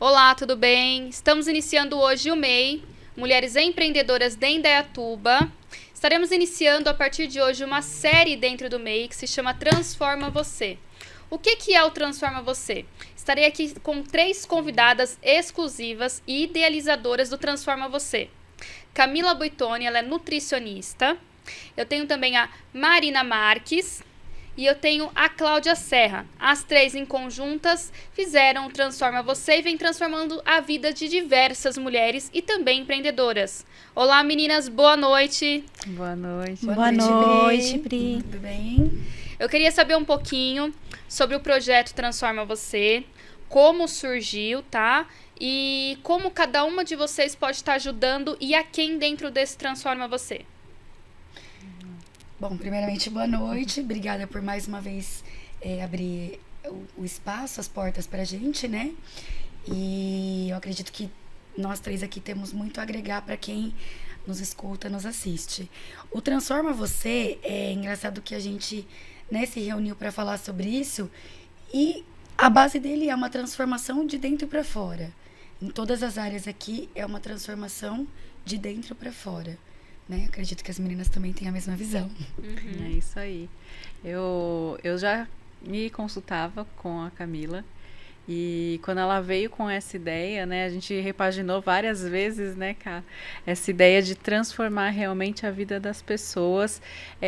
Olá, tudo bem? Estamos iniciando hoje o MEI, Mulheres Empreendedoras de Indaiatuba. Estaremos iniciando a partir de hoje uma série dentro do MEI que se chama Transforma Você. O que é o Transforma Você? Estarei aqui com 3 convidadas exclusivas e idealizadoras do Transforma Você. Camila Buitoni, ela é nutricionista. Eu tenho também a Marina Marques e eu tenho a Cláudia Serra. As 3 em conjuntas fizeram o Transforma Você e vem transformando a vida de diversas mulheres e também empreendedoras. Olá, meninas, boa noite. Boa noite. Boa noite, Pri. Tudo bem? Eu queria saber um pouquinho sobre o projeto Transforma Você, como surgiu, tá? E como cada uma de vocês pode estar ajudando e a quem dentro desse Transforma Você. Bom, primeiramente, boa noite. Obrigada por mais uma vez abrir o espaço, as portas pra gente, né? E eu acredito que nós 3 aqui temos muito a agregar para quem nos escuta, nos assiste. O Transforma Você, é engraçado que a gente, né, se reuniu para falar sobre isso e a base dele é uma transformação de dentro para fora. Em todas as áreas aqui é uma transformação de dentro para fora. Né? Acredito que as meninas também têm a mesma visão. Uhum. É isso aí. Eu já me consultava com a Camila e quando ela veio com essa ideia, né, a gente repaginou várias vezes, né, Cá, essa ideia de transformar realmente a vida das pessoas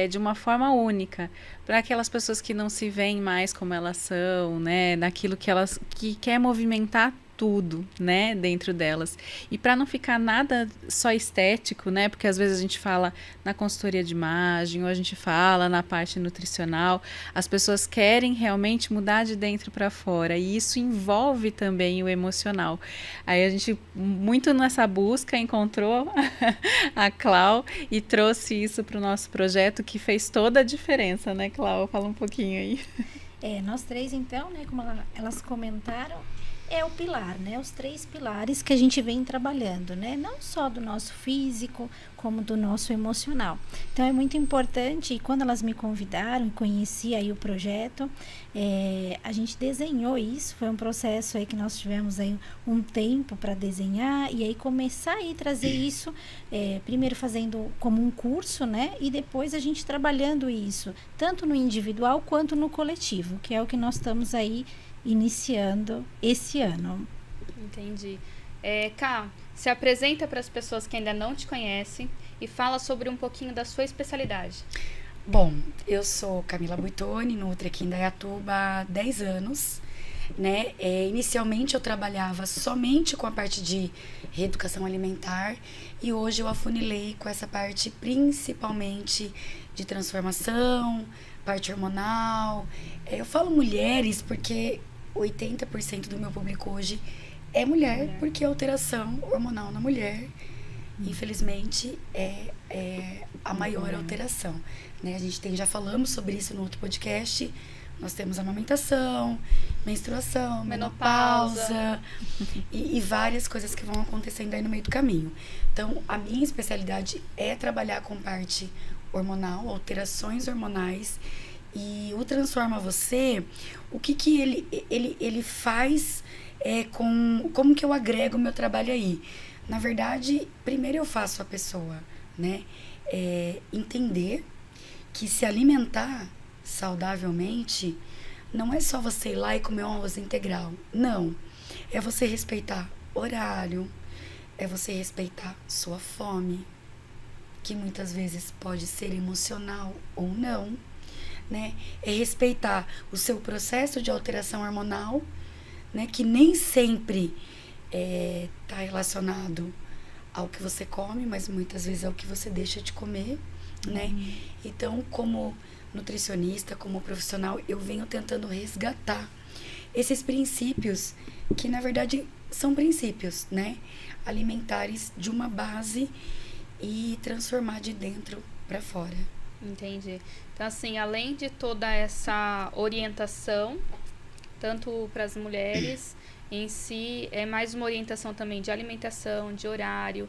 de uma forma única, para aquelas pessoas que não se veem mais como elas são, né, naquilo que quer movimentar tudo, né, dentro delas. E para não ficar nada só estético, né, porque às vezes a gente fala na consultoria de imagem, ou a gente fala na parte nutricional, as pessoas querem realmente mudar de dentro para fora, e isso envolve também o emocional. Aí a gente, muito nessa busca, encontrou a Clau e trouxe isso para o nosso projeto, que fez toda a diferença, né, Clau? Fala um pouquinho aí. Nós 3, então, né, como elas comentaram, é o pilar, né? Os 3 pilares que a gente vem trabalhando, né? Não só do nosso físico, como do nosso emocional. Então, é muito importante, e quando elas me convidaram, conheci aí o projeto, a gente desenhou isso, foi um processo aí que nós tivemos aí um tempo para desenhar, e aí começar a trazer isso, primeiro fazendo como um curso, né? E depois a gente trabalhando isso, tanto no individual quanto no coletivo, que é o que nós estamos aí iniciando esse ano. Entendi. Ká, se apresenta para as pessoas que ainda não te conhecem e fala sobre um pouquinho da sua especialidade. Bom, eu sou Camila Buitoni, nutri aqui em Indaiatuba há 10 anos. Né? Inicialmente eu trabalhava somente com a parte de reeducação alimentar e hoje eu afunilei com essa parte principalmente de transformação, parte hormonal. Eu falo mulheres porque 80% do meu público hoje é mulher, porque a alteração hormonal na mulher, infelizmente, é a maior alteração. Né? A gente já falamos sobre isso no outro podcast. Nós temos amamentação, menstruação, menopausa e várias coisas que vão acontecendo aí no meio do caminho. Então, a minha especialidade é trabalhar com parte hormonal, alterações hormonais. E o Transforma Você, o que ele faz como que eu agrego o meu trabalho aí? Na verdade, primeiro eu faço a pessoa, né, entender que se alimentar saudavelmente não é só você ir lá e comer um arroz integral. Não. É você respeitar horário, é você respeitar sua fome, que muitas vezes pode ser emocional ou não. Né? É respeitar o seu processo de alteração hormonal, né? Que nem sempre está relacionado ao que você come, mas muitas vezes é o que você deixa de comer, né? Então, como nutricionista, como profissional, eu venho tentando resgatar esses princípios que, na verdade, são princípios, né? Alimentares de uma base e transformar de dentro para fora. Entendi. Então, assim, além de toda essa orientação, tanto para as mulheres, em si é mais uma orientação também de alimentação, de horário,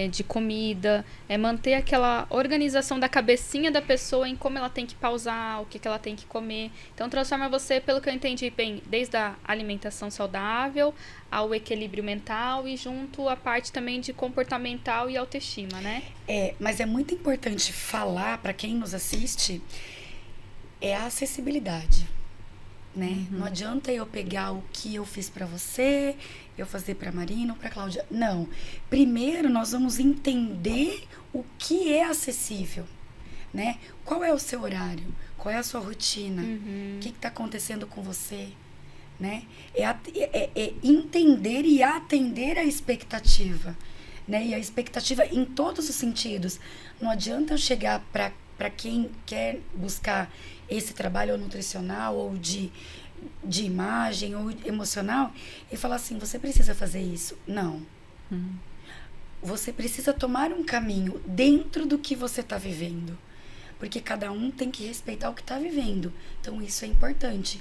de comida, manter aquela organização da cabecinha da pessoa em como ela tem que pausar, o que ela tem que comer. Então, transforma você, pelo que eu entendi, bem, desde a alimentação saudável ao equilíbrio mental e junto a parte também de comportamental e autoestima, né? Mas é muito importante falar para quem nos assiste a acessibilidade, né? Não adianta eu pegar o que eu fiz para você, eu fazer para Marina ou para Cláudia. Não. Primeiro nós vamos entender o que é acessível, né? Qual é o seu horário? Qual é a sua rotina? O que está acontecendo com você? Né? É entender e atender a expectativa, né? E a expectativa em todos os sentidos. Não adianta eu chegar para quem quer buscar esse trabalho nutricional ou de imagem ou emocional e falar assim, você precisa fazer isso. Não. Você precisa tomar um caminho dentro do que você está vivendo. Porque cada um tem que respeitar o que está vivendo. Então, isso é importante.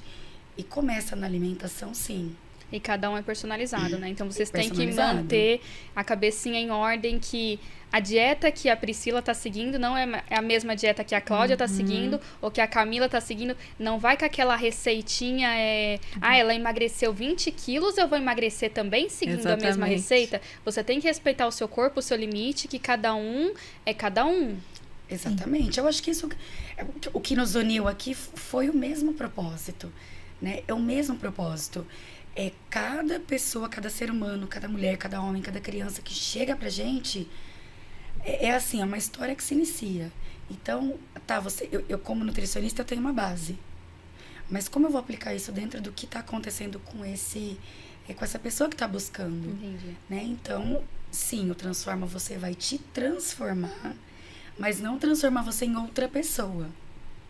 E começa na alimentação, sim. E cada um é personalizado, né? Então, vocês têm que manter a cabecinha em ordem, que a dieta que a Priscila tá seguindo não é a mesma dieta que a Cláudia tá seguindo, ou que a Camila tá seguindo. Não vai com aquela receitinha, ela emagreceu 20 quilos, eu vou emagrecer também seguindo a mesma receita. Você tem que respeitar o seu corpo, o seu limite, que cada um é cada um. Exatamente. Sim. Eu acho que isso, o que nos uniu aqui foi o mesmo propósito, né? É o mesmo propósito. Cada pessoa, cada ser humano, cada mulher, cada homem, cada criança que chega pra gente, assim, é uma história que se inicia. Então, eu como nutricionista, eu tenho uma base. Mas como eu vou aplicar isso dentro do que está acontecendo com essa pessoa que está buscando? Entendi. Né? Então, sim, o Transforma Você vai te transformar, mas não transformar você em outra pessoa.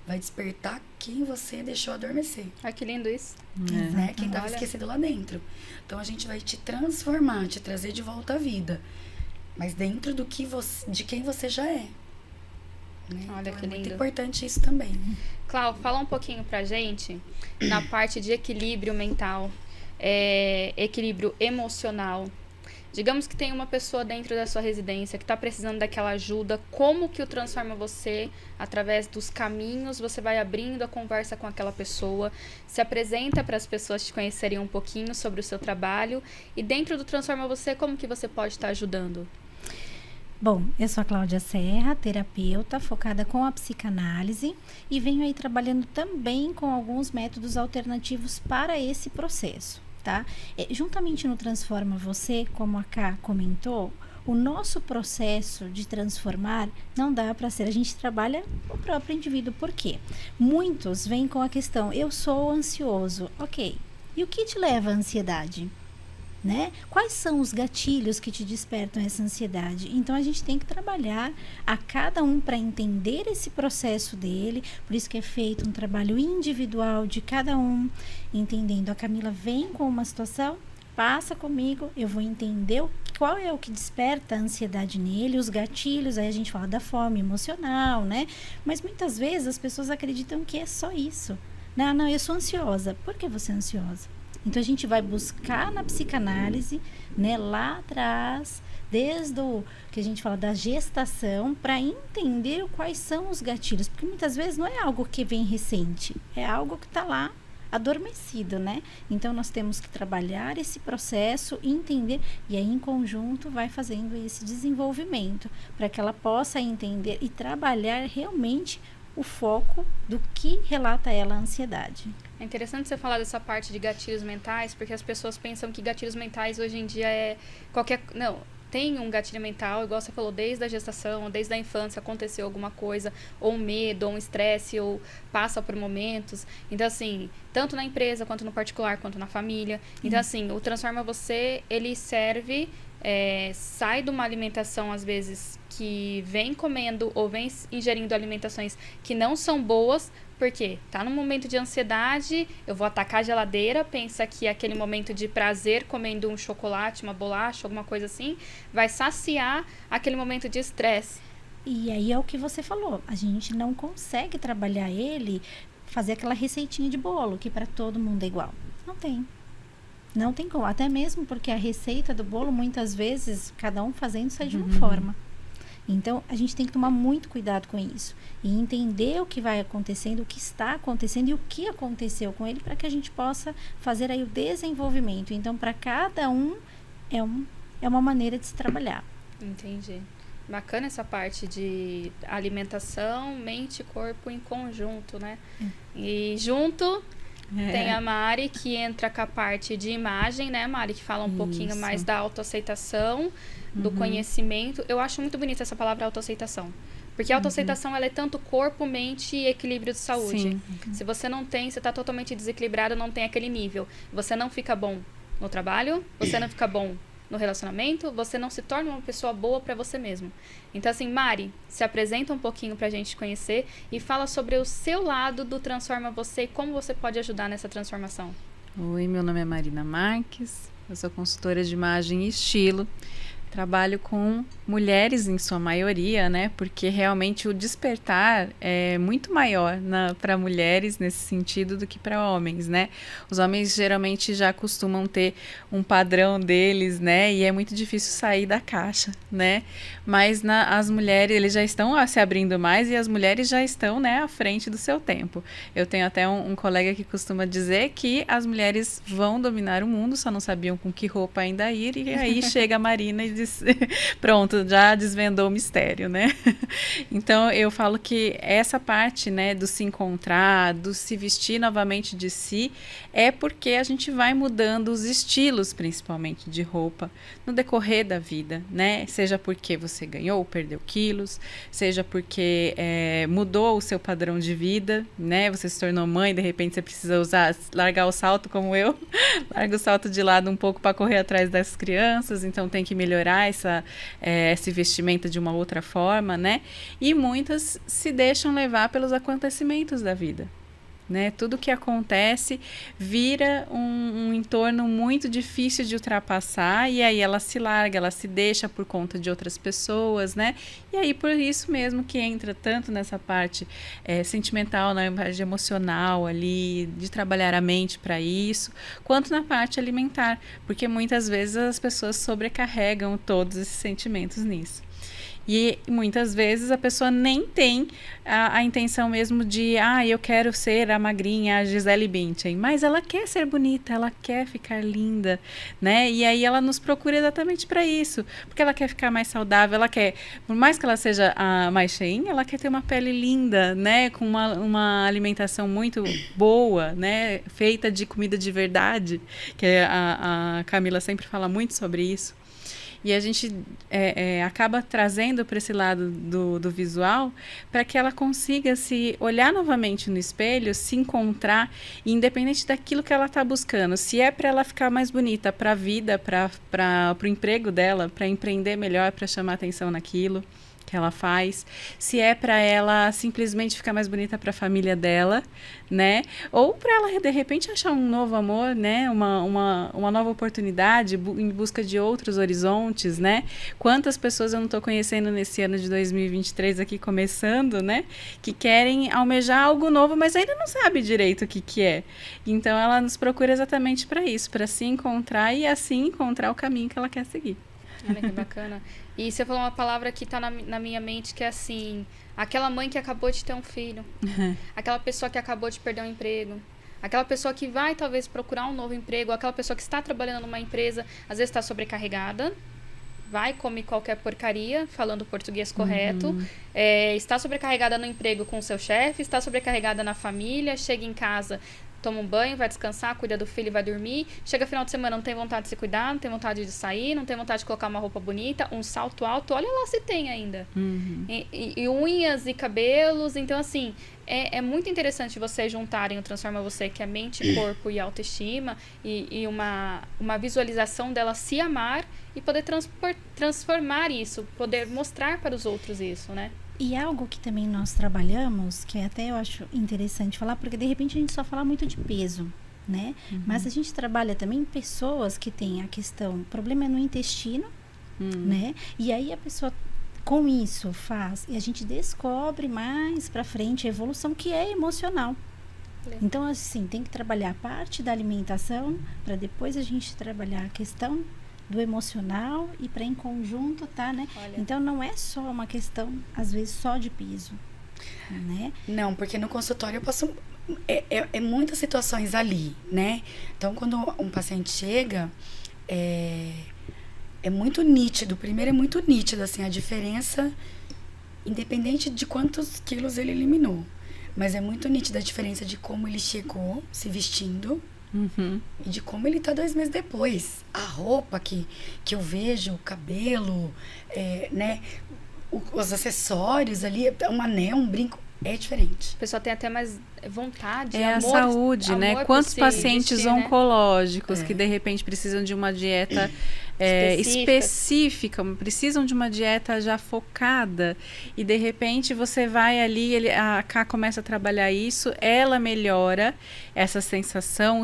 Vai despertar quem você deixou adormecer. Ah, que lindo isso. Né? Quem estava esquecido lá dentro. Então, a gente vai te transformar, te trazer de volta à vida. Mas dentro de quem você já é. Né? Olha, então, que lindo. É muito importante isso também. Clau, fala um pouquinho pra gente na parte de equilíbrio mental, equilíbrio emocional. Digamos que tem uma pessoa dentro da sua residência que está precisando daquela ajuda. Como que o Transforma Você, através dos caminhos, você vai abrindo a conversa com aquela pessoa, se apresenta para as pessoas te conhecerem um pouquinho sobre o seu trabalho, e dentro do Transforma Você, como que você pode estar ajudando? Bom, eu sou a Cláudia Serra, terapeuta focada com a psicanálise, e venho aí trabalhando também com alguns métodos alternativos para esse processo. Tá? Juntamente no Transforma Você, como a Ká comentou, o nosso processo de transformar não dá para ser, a gente trabalha o próprio indivíduo. Por quê? Muitos vêm com a questão, eu sou ansioso, ok, e o que te leva à ansiedade? Né? Quais são os gatilhos que te despertam essa ansiedade? Então a gente tem que trabalhar a cada um para entender esse processo dele, por isso que é feito um trabalho individual de cada um, entendendo. A Camila vem com uma situação, passa comigo, eu vou entender qual é o que desperta a ansiedade nele, os gatilhos, aí a gente fala da fome emocional, né? Mas muitas vezes as pessoas acreditam que é só isso. Não, eu sou ansiosa. Por que você é ansiosa? Então, a gente vai buscar na psicanálise, né, lá atrás, desde o que a gente fala da gestação, para entender quais são os gatilhos. Porque muitas vezes não é algo que vem recente, é algo que está lá adormecido, né? Então, nós temos que trabalhar esse processo, entender, e aí em conjunto vai fazendo esse desenvolvimento, para que ela possa entender e trabalhar realmente o foco do que relata ela a ansiedade. É interessante você falar dessa parte de gatilhos mentais, porque as pessoas pensam que gatilhos mentais hoje em dia é qualquer... Não, tem um gatilho mental, igual você falou, desde a gestação, desde a infância aconteceu alguma coisa, ou um medo, ou um estresse, ou passa por momentos. Então, assim, tanto na empresa, quanto no particular, quanto na família. Então, assim, o Transforma Você, ele serve... sai de uma alimentação, às vezes, que vem comendo ou vem ingerindo alimentações que não são boas, porque tá num momento de ansiedade, eu vou atacar a geladeira, pensa que aquele momento de prazer comendo um chocolate, uma bolacha, alguma coisa assim, vai saciar aquele momento de estresse. E aí é o que você falou, a gente não consegue trabalhar ele, fazer aquela receitinha de bolo, que para todo mundo é igual. Não tem. Não tem como. Até mesmo porque a receita do bolo, muitas vezes, cada um fazendo sai de uma forma. Então, a gente tem que tomar muito cuidado com isso. E entender o que vai acontecendo, o que está acontecendo e o que aconteceu com ele, para que a gente possa fazer aí o desenvolvimento. Então, para cada um, é uma maneira de se trabalhar. Entendi. Bacana essa parte de alimentação, mente e corpo em conjunto, né? E junto tem a Mari, que entra com a parte de imagem, né, Mari? Que fala um pouquinho mais da autoaceitação, do conhecimento. Eu acho muito bonita essa palavra autoaceitação. Porque a autoaceitação, ela é tanto corpo, mente e equilíbrio de saúde. Sim. Se você não tem, você está totalmente desequilibrado, não tem aquele nível. Você não fica bom no trabalho, você não fica bom no relacionamento, você não se torna uma pessoa boa para você mesmo. Então, assim, Mari, se apresenta um pouquinho pra gente conhecer e fala sobre o seu lado do Transforma Você e como você pode ajudar nessa transformação. Oi, meu nome é Marina Marques, eu sou consultora de imagem e estilo. Trabalho com mulheres em sua maioria, né? Porque realmente o despertar é muito maior para mulheres nesse sentido do que para homens, né? Os homens geralmente já costumam ter um padrão deles, né? E é muito difícil sair da caixa, né? Mas as mulheres, eles já estão se abrindo mais e as mulheres já estão, né, à frente do seu tempo. Eu tenho até um colega que costuma dizer que as mulheres vão dominar o mundo, só não sabiam com que roupa ainda ir, e aí chega a Marina e diz, pronto, já desvendou o mistério, né? Então, eu falo que essa parte, né, do se encontrar, do se vestir novamente de si, é porque a gente vai mudando os estilos, principalmente de roupa, no decorrer da vida, né? Seja porque você ganhou ou perdeu quilos, seja porque mudou o seu padrão de vida, né? Você se tornou mãe, de repente você precisa largar o salto como eu, larga o salto de lado um pouco para correr atrás das crianças, então tem que melhorar esse vestimento de uma outra forma, né? E muitas se deixam levar pelos acontecimentos da vida, né? Tudo que acontece vira um entorno muito difícil de ultrapassar, e aí ela se larga, ela se deixa por conta de outras pessoas, né? E aí por isso mesmo que entra tanto nessa parte sentimental, na parte emocional ali, de trabalhar a mente para isso, quanto na parte alimentar, porque muitas vezes as pessoas sobrecarregam todos esses sentimentos nisso. E muitas vezes a pessoa nem tem a intenção mesmo de, eu quero ser a magrinha, a Gisele Bündchen, mas ela quer ser bonita, ela quer ficar linda, né? E aí ela nos procura exatamente para isso, porque ela quer ficar mais saudável, ela quer, por mais que ela seja a mais cheinha, ela quer ter uma pele linda, né? Com uma alimentação muito boa, né? Feita de comida de verdade, que a Camila sempre fala muito sobre isso. E a gente acaba trazendo para esse lado do visual para que ela consiga se olhar novamente no espelho, se encontrar, independente daquilo que ela está buscando. Se é para ela ficar mais bonita para a vida, para o emprego dela, para empreender melhor, para chamar atenção naquilo que ela faz, se é para ela simplesmente ficar mais bonita para a família dela, né? Ou para ela de repente achar um novo amor, né? Uma nova oportunidade em busca de outros horizontes, né? Quantas pessoas eu não estou conhecendo nesse ano de 2023 aqui começando, né? Que querem almejar algo novo, mas ainda não sabe direito o que é. Então ela nos procura exatamente para isso, para se encontrar e assim encontrar o caminho que ela quer seguir. Olha que bacana. E você falou uma palavra que está na minha mente, que é assim, aquela mãe que acabou de ter um filho, aquela pessoa que acabou de perder um emprego, aquela pessoa que vai talvez procurar um novo emprego, aquela pessoa que está trabalhando numa empresa, às vezes está sobrecarregada, vai comer qualquer porcaria, falando o português correto, está sobrecarregada no emprego com o seu chefe, está sobrecarregada na família, chega em casa, toma um banho, vai descansar, cuida do filho e vai dormir. Chega final de semana, não tem vontade de se cuidar, não tem vontade de sair, não tem vontade de colocar uma roupa bonita, um salto alto, olha lá se tem ainda. E unhas e cabelos. Então, assim, é muito interessante vocês juntarem o Transforma Você, que é mente, corpo e autoestima, e uma visualização dela se amar e poder transformar isso, poder mostrar para os outros isso, né? E algo que também nós trabalhamos, que até eu acho interessante falar, porque de repente a gente só fala muito de peso, né? Mas a gente trabalha também pessoas que têm a questão, o problema é no intestino, né? E aí a pessoa com isso faz, e a gente descobre mais pra frente a evolução que é emocional. Olha. Então, assim, tem que trabalhar a parte da alimentação para depois a gente trabalhar a questão do emocional e para em conjunto, tá, né? Olha. Então, não é só uma questão, às vezes, só de piso, né? Não, porque no consultório eu passo... É muitas situações ali, né? Então, quando um paciente chega, é muito nítido. Primeiro, é muito nítido, assim, a diferença, independente de quantos quilos ele eliminou. Mas é muito nítida a diferença de como ele chegou se vestindo e de como ele tá 2 meses depois. A roupa que eu vejo, o cabelo, né? Os acessórios ali, um anel, um brinco, é diferente. A pessoa tem até mais vontade, É amor, a saúde, né? amor por Quantos se pacientes vestir, né? oncológicos que de repente precisam de uma dieta específica, precisam de uma dieta já focada e de repente você vai ali, a Ká começa a trabalhar isso, ela melhora essa sensação,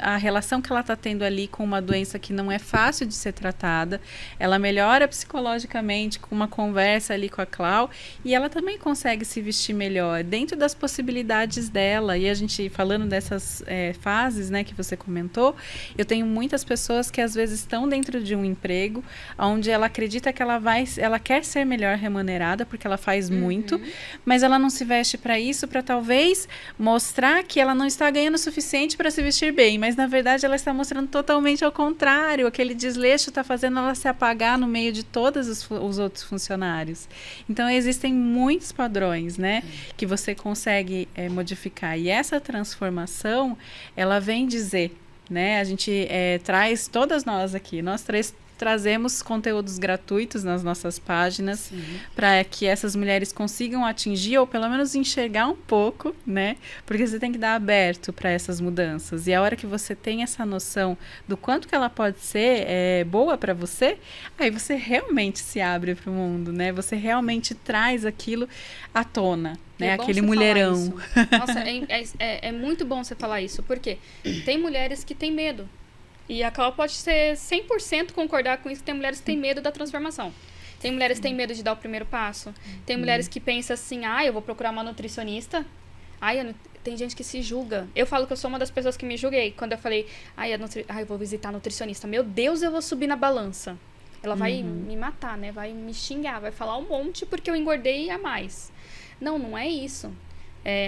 a relação que ela está tendo ali com uma doença que não é fácil de ser tratada, ela melhora psicologicamente com uma conversa ali com a Clau e ela também consegue se vestir melhor dentro das possibilidades dela. E a gente falando dessas fases, né, que você comentou, eu tenho muitas pessoas que às vezes estão dentro de um emprego onde ela acredita que ela quer ser melhor remunerada porque ela faz muito, mas ela não se veste para isso, para talvez mostrar que ela não está ganhando o suficiente para se vestir bem, mas na verdade ela está mostrando totalmente ao contrário, aquele desleixo está fazendo ela se apagar no meio de todos os outros funcionários. Então existem muitos padrões, né, que você consegue modificar, e essa transformação ela vem dizer, né? A gente traz, todas nós aqui, nós três trazemos conteúdos gratuitos nas nossas páginas para que essas mulheres consigam atingir ou pelo menos enxergar um pouco, né? Porque você tem que dar aberto para essas mudanças. E a hora que você tem essa noção do quanto que ela pode ser boa para você, aí você realmente se abre para o mundo, né? Você realmente traz aquilo à tona. Né? Aquele mulherão. Nossa, é muito bom você falar isso, porque tem mulheres que têm medo. E a Clau pode ser 100% concordar com isso, que tem mulheres que têm medo da transformação. Tem mulheres que têm medo de dar o primeiro passo. Tem mulheres que pensam assim, eu vou procurar uma nutricionista. Tem gente que se julga. Eu falo que eu sou uma das pessoas que me julguei. Quando eu falei, eu vou visitar a nutricionista. Meu Deus, eu vou subir na balança. Ela vai me matar, né? Vai me xingar, vai falar um monte porque eu engordei a mais. Não é isso.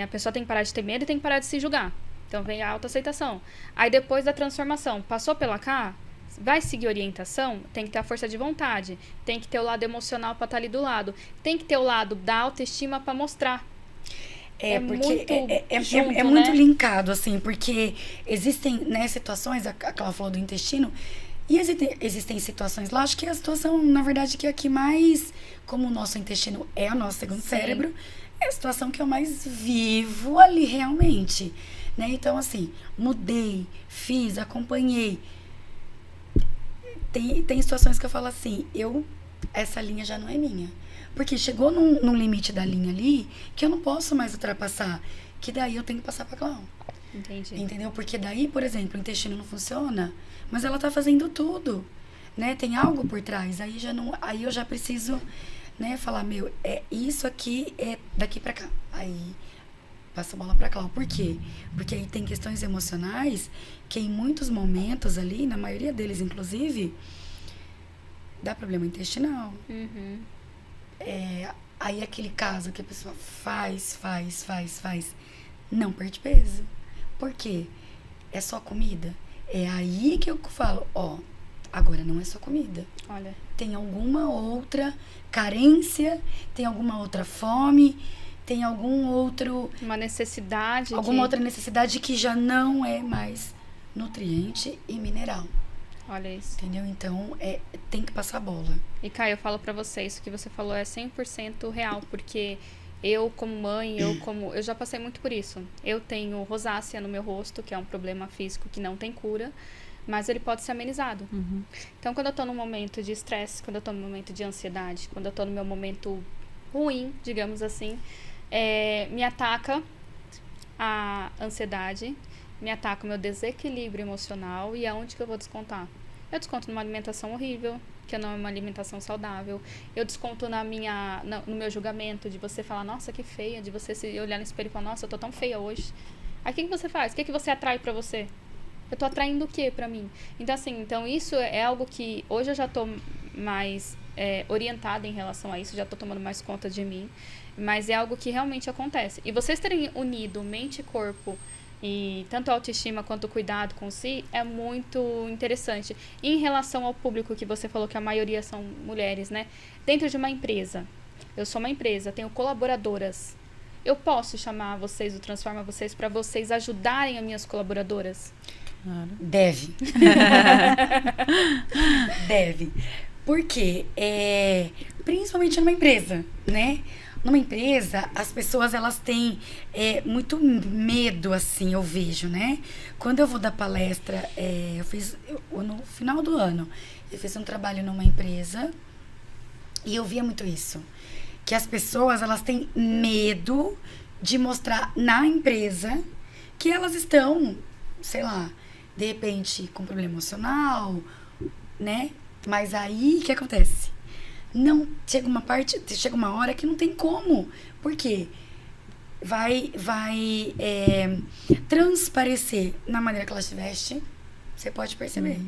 A pessoa tem que parar de ter medo e tem que parar de se julgar. Então vem a autoaceitação. Aí depois da transformação, passou pela Cá, vai seguir orientação, tem que ter a força de vontade, tem que ter o lado emocional para estar ali do lado, tem que ter o lado da autoestima para mostrar. Porque muito linkado, assim, porque existem, né, situações, a Cláudia falou do intestino, e existem situações lá, acho que a situação, na verdade, que é a que mais, como o nosso intestino é o nosso segundo cérebro, é a situação que eu mais vivo ali realmente, né? Então, assim, mudei, fiz, acompanhei. Tem situações que eu falo assim, essa linha já não é minha. Porque chegou num limite da linha ali que eu não posso mais ultrapassar. Que daí eu tenho que passar pra Clau. Entendi. Entendeu? Porque daí, por exemplo, o intestino não funciona, mas ela tá fazendo tudo, né? Tem algo por trás. Aí eu já preciso, né, falar, isso aqui é daqui pra cá. Aí passa a bola pra Clau. Por quê? Porque aí tem questões emocionais que em muitos momentos ali, na maioria deles inclusive, dá problema intestinal. Aí aquele caso que a pessoa faz, não perde peso. Por quê? É só comida? É aí que eu falo, agora não é só comida. Olha. Tem alguma outra carência, tem alguma outra fome, tem uma necessidade. Alguma outra necessidade que já não é mais nutriente e mineral. Olha isso. Entendeu? Então, tem que passar a bola. E, Caio, eu falo pra você, isso que você falou é 100% real, porque eu, como mãe, eu já passei muito por isso. Eu tenho rosácea no meu rosto, que é um problema físico que não tem cura, mas ele pode ser amenizado. Então, quando eu tô num momento de estresse, quando eu tô num momento de ansiedade, quando eu tô no meu momento ruim, digamos assim, me ataca a ansiedade, me ataca o meu desequilíbrio emocional, e aonde que eu vou descontar? Eu desconto numa alimentação horrível, que não é uma alimentação saudável. Eu desconto no meu julgamento, de você falar, nossa, que feia, de você se olhar no espelho e falar, nossa, eu tô tão feia hoje. Aí o que você faz? O que você atrai pra você? Eu tô atraindo o que pra mim? Então, assim, isso é algo que hoje eu já tô mais orientada em relação a isso, já tô tomando mais conta de mim, mas é algo que realmente acontece. E vocês terem unido mente e corpo, e tanto a autoestima quanto o cuidado com si, é muito interessante. E em relação ao público que você falou que a maioria são mulheres, né? Dentro de uma empresa, eu sou uma empresa, tenho colaboradoras. Eu posso chamar vocês, o Transforma Vocês, para vocês ajudarem as minhas colaboradoras? Claro. Deve. Deve. Porque, principalmente numa empresa, né? Numa empresa, as pessoas, elas têm muito medo, assim, eu vejo, né? Quando eu vou dar palestra, no final do ano, eu fiz um trabalho numa empresa e eu via muito isso. Que as pessoas, elas têm medo de mostrar na empresa que elas estão, sei lá, de repente com problema emocional, né? Mas aí, o que acontece? Não, chega uma hora que não tem como. Por quê? Vai transparecer na maneira que ela se veste. Você pode perceber.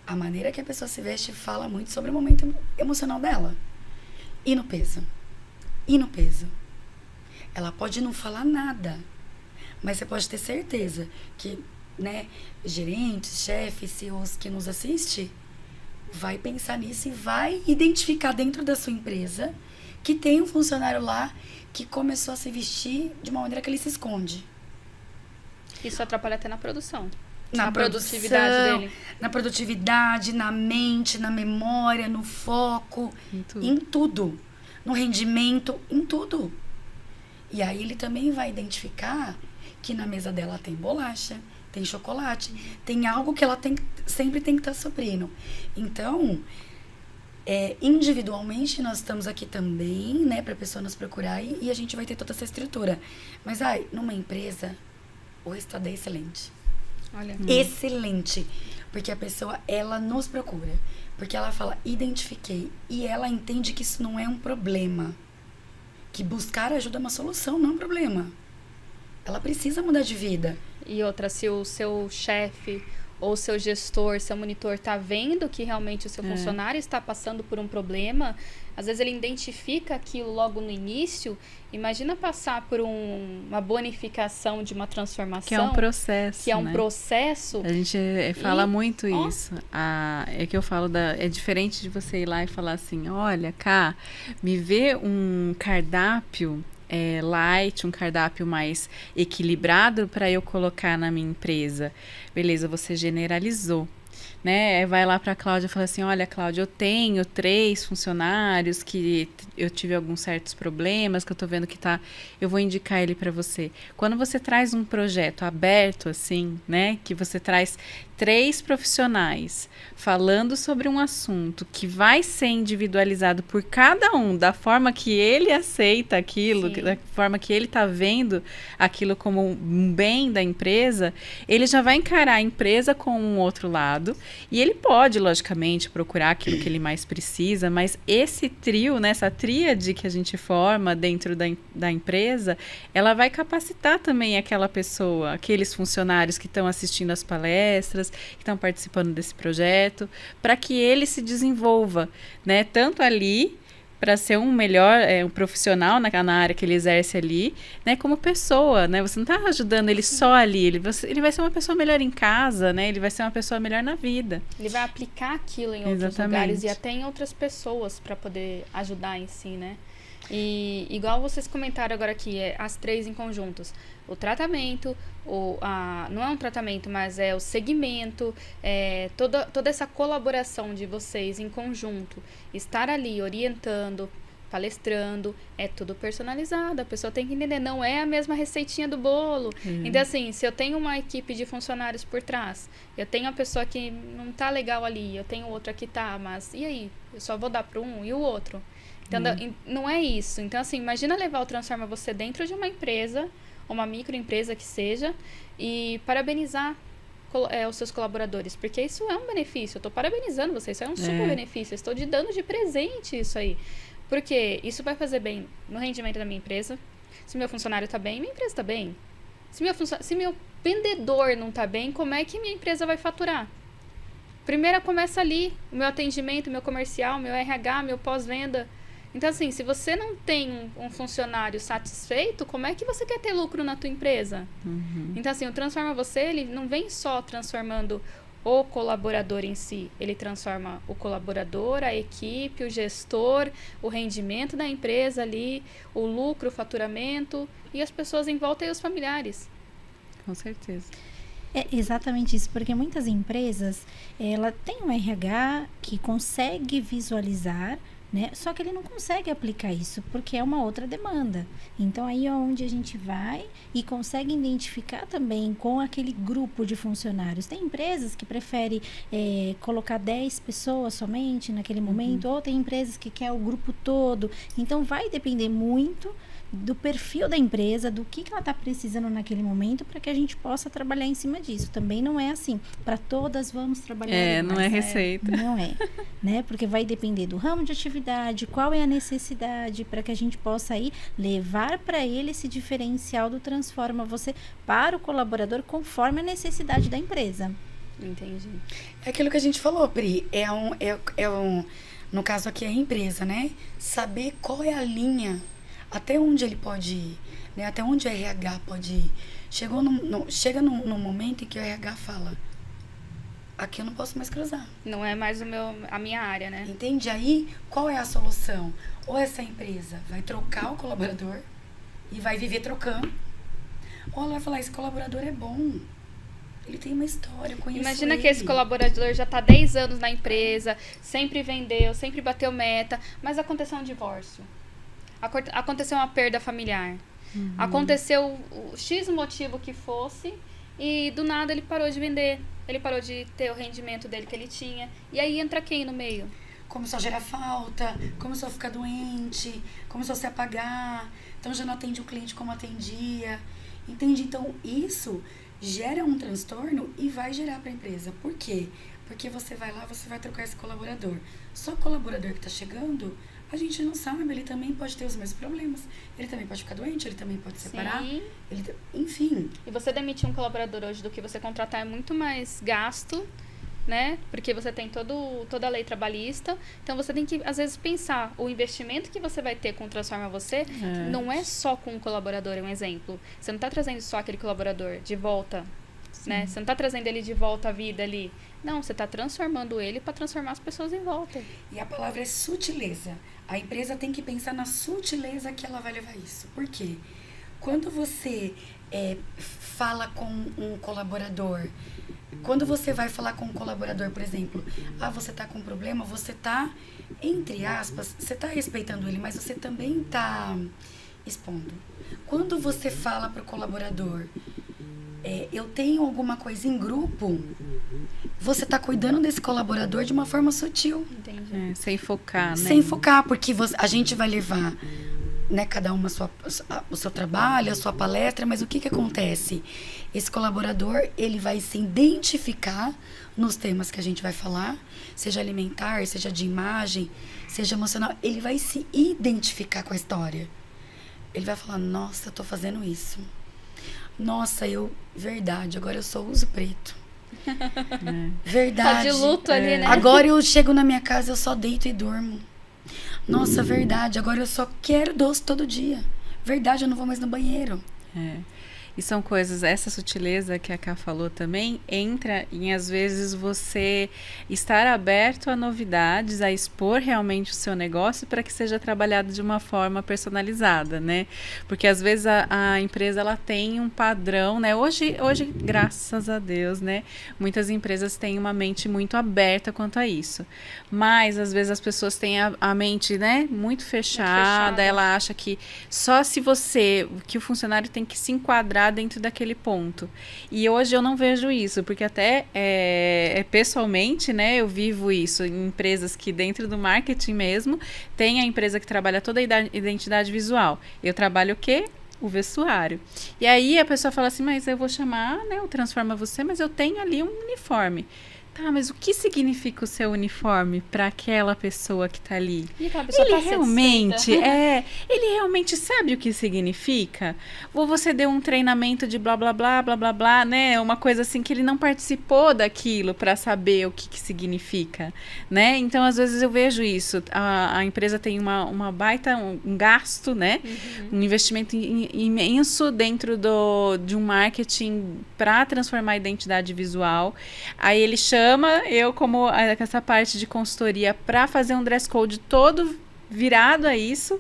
A maneira que a pessoa se veste fala muito sobre o momento emocional dela. E no peso. Ela pode não falar nada, mas você pode ter certeza que, né, gerentes, chefes, CEOs que nos assistem, vai pensar nisso e vai identificar dentro da sua empresa que tem um funcionário lá que começou a se vestir de uma maneira que ele se esconde. Isso atrapalha até na produção. Na produtividade dele. Na produtividade, na mente, na memória, no foco, em tudo. No rendimento, em tudo. E aí ele também vai identificar que na mesa dela tem bolacha, tem chocolate, tem algo que ela sempre tem que estar suprindo. Então, individualmente, nós estamos aqui também, né, para a pessoa nos procurar e a gente vai ter toda essa estrutura. Mas, numa empresa, o resultado é excelente. Olha. Excelente. Porque a pessoa, ela nos procura. Porque ela fala, identifiquei. E ela entende que isso não é um problema. Que buscar ajuda é uma solução, não é um problema. Ela precisa mudar de vida. E outra, se o seu chefe ou seu gestor, seu monitor tá vendo que realmente o seu funcionário está passando por um problema, às vezes ele identifica aquilo logo no início, imagina passar por uma bonificação de uma transformação. Que é um processo, Que é um processo. A gente fala muito isso. É que eu falo, é diferente de você ir lá e falar assim, olha, cá, me vê um cardápio light, um cardápio mais equilibrado para eu colocar na minha empresa. Beleza, você generalizou, né? Vai lá para a Cláudia e fala assim, olha, Cláudia, eu tenho 3 funcionários que eu tive alguns certos problemas, que eu tô vendo que eu vou indicar ele para você. Quando você traz um projeto aberto assim, né, que você traz 3 profissionais falando sobre um assunto que vai ser individualizado por cada um, da forma que ele aceita aquilo, da forma que ele está vendo aquilo como um bem da empresa, ele já vai encarar a empresa com um outro lado e ele pode, logicamente, procurar aquilo que ele mais precisa, mas esse trio, né, essa tríade que a gente forma dentro da empresa, ela vai capacitar também aquela pessoa, aqueles funcionários que estão assistindo as palestras, que estão participando desse projeto, para que ele se desenvolva, né? Tanto ali para ser um melhor um profissional na área que ele exerce ali, né? Como pessoa, né? Você não está ajudando ele só ali, ele vai ser uma pessoa melhor em casa, né? Ele vai ser uma pessoa melhor na vida. Ele vai aplicar aquilo em outros lugares e até em outras pessoas para poder ajudar em si, né? E igual vocês comentaram agora aqui, as 3 em conjuntos. O tratamento, não é um tratamento, mas é o segmento, toda essa colaboração de vocês em conjunto, estar ali orientando, palestrando, é tudo personalizado. A pessoa tem que entender, não é a mesma receitinha do bolo. Então, assim, se eu tenho uma equipe de funcionários por trás, eu tenho a pessoa que não tá legal ali, eu tenho outra que tá, mas e aí? Eu só vou dar para um e o outro. Então, não é isso. Então, assim, imagina levar o Transforma Você dentro de uma empresa, uma microempresa que seja, e parabenizar os seus colaboradores, porque isso é um benefício. Eu estou parabenizando vocês, isso é um super benefício. Eu estou te dando de presente isso aí. Porque isso vai fazer bem no rendimento da minha empresa. Se meu funcionário está bem, minha empresa está bem. Se meu vendedor não está bem, como é que minha empresa vai faturar? Primeiro começa ali, o meu atendimento, meu comercial, meu RH, meu pós-venda. Então, assim, se você não tem um funcionário satisfeito, como é que você quer ter lucro na tua empresa? Então, assim, o Transforma Você, ele não vem só transformando o colaborador em si. Ele transforma o colaborador, a equipe, o gestor, o rendimento da empresa ali, o lucro, o faturamento e as pessoas em volta e os familiares. Com certeza. É exatamente isso, porque muitas empresas, ela tem um RH que consegue visualizar, né? Só que ele não consegue aplicar isso, porque é uma outra demanda. Então, aí é onde a gente vai e consegue identificar também com aquele grupo de funcionários. Tem empresas que preferem colocar 10 pessoas somente naquele momento, ou tem empresas que querem o grupo todo. Então, vai depender muito do perfil da empresa, do que ela está precisando naquele momento, para que a gente possa trabalhar em cima disso. Também não é assim, para todas vamos trabalhar. Não é receita. Não é, né? Porque vai depender do ramo de atividade, qual é a necessidade, para que a gente possa aí levar para ele esse diferencial do Transforma Você para o colaborador conforme a necessidade da empresa. Entendi. É aquilo que a gente falou, Pri. No caso aqui é a empresa, né? Saber qual é a linha, até onde ele pode ir, né? Até onde o RH pode ir. Chega num momento em que o RH fala, aqui eu não posso mais cruzar. Não é mais a minha área, né? Entende? Aí, qual é a solução? Ou essa empresa vai trocar o colaborador e vai viver trocando, ou ela vai falar, esse colaborador é bom. Ele tem uma história, eu conheço Imagina ele. que esse colaborador já está 10 anos na empresa, sempre vendeu, sempre bateu meta, mas aconteceu um divórcio. Aconteceu uma perda familiar. Aconteceu o X motivo que fosse e do nada ele parou de vender. Ele parou de ter o rendimento dele que ele tinha. E aí entra quem no meio? Começou a gerar falta, começou a ficar doente, começou a se apagar, então já não atende o cliente como atendia. Entende? Então isso gera um transtorno e vai gerar para a empresa. Por quê? Porque você vai lá, você vai trocar esse colaborador. Só o colaborador que está chegando, a gente não sabe, ele também pode ter os mesmos problemas. Ele também pode ficar doente, ele também pode separar. Sim. Enfim. E você demitir um colaborador hoje do que você contratar é muito mais gasto, né? Porque você tem toda a lei trabalhista. Então, você tem que, às vezes, pensar o investimento que você vai ter com o Transforma Você não é só com um colaborador, é um exemplo. Você não está trazendo só aquele colaborador de volta, né? Você não está trazendo ele de volta à vida ali. Não, você está transformando ele para transformar as pessoas em volta. E a palavra é sutileza. A empresa tem que pensar na sutileza que ela vai levar isso. Por quê? Quando você fala com um colaborador, quando você vai falar com um colaborador, por exemplo, você está com um problema, você está, entre aspas, você está respeitando ele, mas você também está expondo. Quando você fala para o colaborador, eu tenho alguma coisa em grupo, você está cuidando desse colaborador de uma forma sutil. Entendi. Sem focar, né? Sem focar, porque a gente vai levar, né, cada uma o seu trabalho, a sua palestra, mas o que acontece? Esse colaborador, ele vai se identificar nos temas que a gente vai falar, seja alimentar, seja de imagem, seja emocional, ele vai se identificar com a história. Ele vai falar, nossa, eu tô fazendo isso. Nossa, verdade, agora eu só uso preto. Verdade. Tá de luto ali, né? Agora eu chego na minha casa, eu só deito e durmo. Nossa, verdade, agora eu só quero doce todo dia. Verdade, eu não vou mais no banheiro. E são coisas, essa sutileza que a Ká falou também, entra em, às vezes, você estar aberto a novidades, a expor realmente o seu negócio para que seja trabalhado de uma forma personalizada, né? Porque, às vezes, a empresa, ela tem um padrão, né? Hoje, graças a Deus, né? Muitas empresas têm uma mente muito aberta quanto a isso. Mas, às vezes, as pessoas têm a mente, né? Muito fechada. Ela acha que só que o funcionário tem que se enquadrar dentro daquele ponto. E hoje eu não vejo isso, porque até pessoalmente, né, eu vivo isso em empresas que dentro do marketing mesmo, tem a empresa que trabalha toda a identidade visual. Eu trabalho o quê? O vestuário. E aí a pessoa fala assim, mas eu vou chamar, né, o Transforma Você, mas eu tenho ali um uniforme. Tá, mas o que significa o seu uniforme para aquela pessoa que tá ali? E aquela pessoa Ele tá realmente satisfeita. ele realmente sabe o que significa? Ou você deu um treinamento de blá blá blá blá blá blá, né? Uma coisa assim que ele não participou daquilo para saber o que significa, né? Então às vezes eu vejo isso. A empresa tem uma baita um gasto, né? Um investimento imenso dentro de um marketing para transformar a identidade visual. Aí ele chama eu como essa parte de consultoria para fazer um dress code todo virado a isso.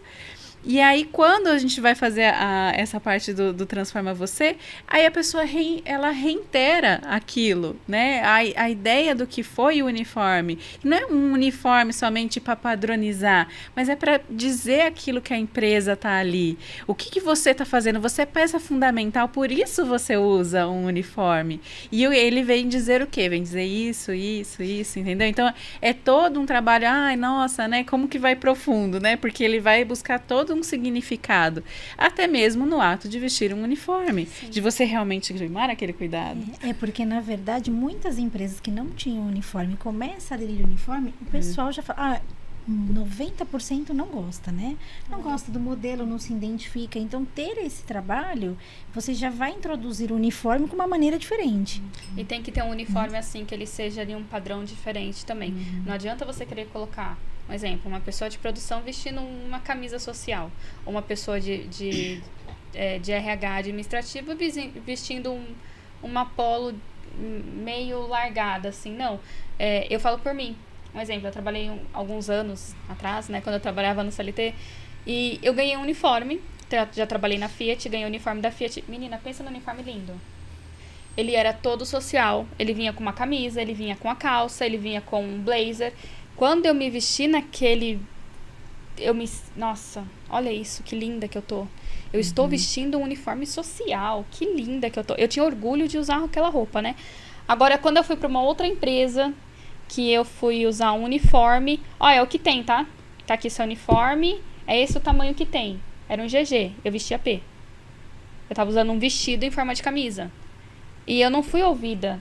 E aí, quando a gente vai fazer essa parte do Transforma Você, aí a pessoa ela reitera aquilo, né? A ideia do que foi o uniforme. Não é um uniforme somente para padronizar, mas é para dizer aquilo que a empresa está ali. O que você está fazendo? Você é peça fundamental, por isso você usa um uniforme. E ele vem dizer o quê? Vem dizer isso, entendeu? Então, é todo um trabalho, ai, nossa, né? Como que vai profundo, né? Porque ele vai buscar todo um significado, até mesmo no ato de vestir um uniforme, sim, de você realmente tomar aquele cuidado. É porque, na verdade, muitas empresas que não tinham uniforme, começam a aderir o uniforme, o pessoal já fala, 90% não gosta, né? Não gosta do modelo, não se identifica. Então, ter esse trabalho, você já vai introduzir o uniforme com uma maneira diferente. E tem que ter um uniforme assim, que ele seja ali um padrão diferente também. Não adianta você querer colocar, um exemplo, uma pessoa de produção vestindo uma camisa social, ou uma pessoa de RH administrativo vestindo uma polo meio largada, assim. Não, eu falo por mim. Um exemplo, eu trabalhei alguns anos atrás, né, quando eu trabalhava no CLT, e eu ganhei um uniforme, já trabalhei na Fiat, ganhei o uniforme da Fiat. Menina, pensa no uniforme lindo. Ele era todo social, ele vinha com uma camisa, ele vinha com a calça, ele vinha com um blazer. Quando eu me vesti naquele, nossa, olha isso, que linda que eu tô. Eu estou vestindo um uniforme social, que linda que eu tô. Eu tinha orgulho de usar aquela roupa, né? Agora, quando eu fui para uma outra empresa, que eu fui usar um uniforme, é o que tem, tá? Tá aqui seu uniforme, é esse o tamanho que tem. Era um GG, eu vestia P. Eu tava usando um vestido em forma de camisa. E eu não fui ouvida.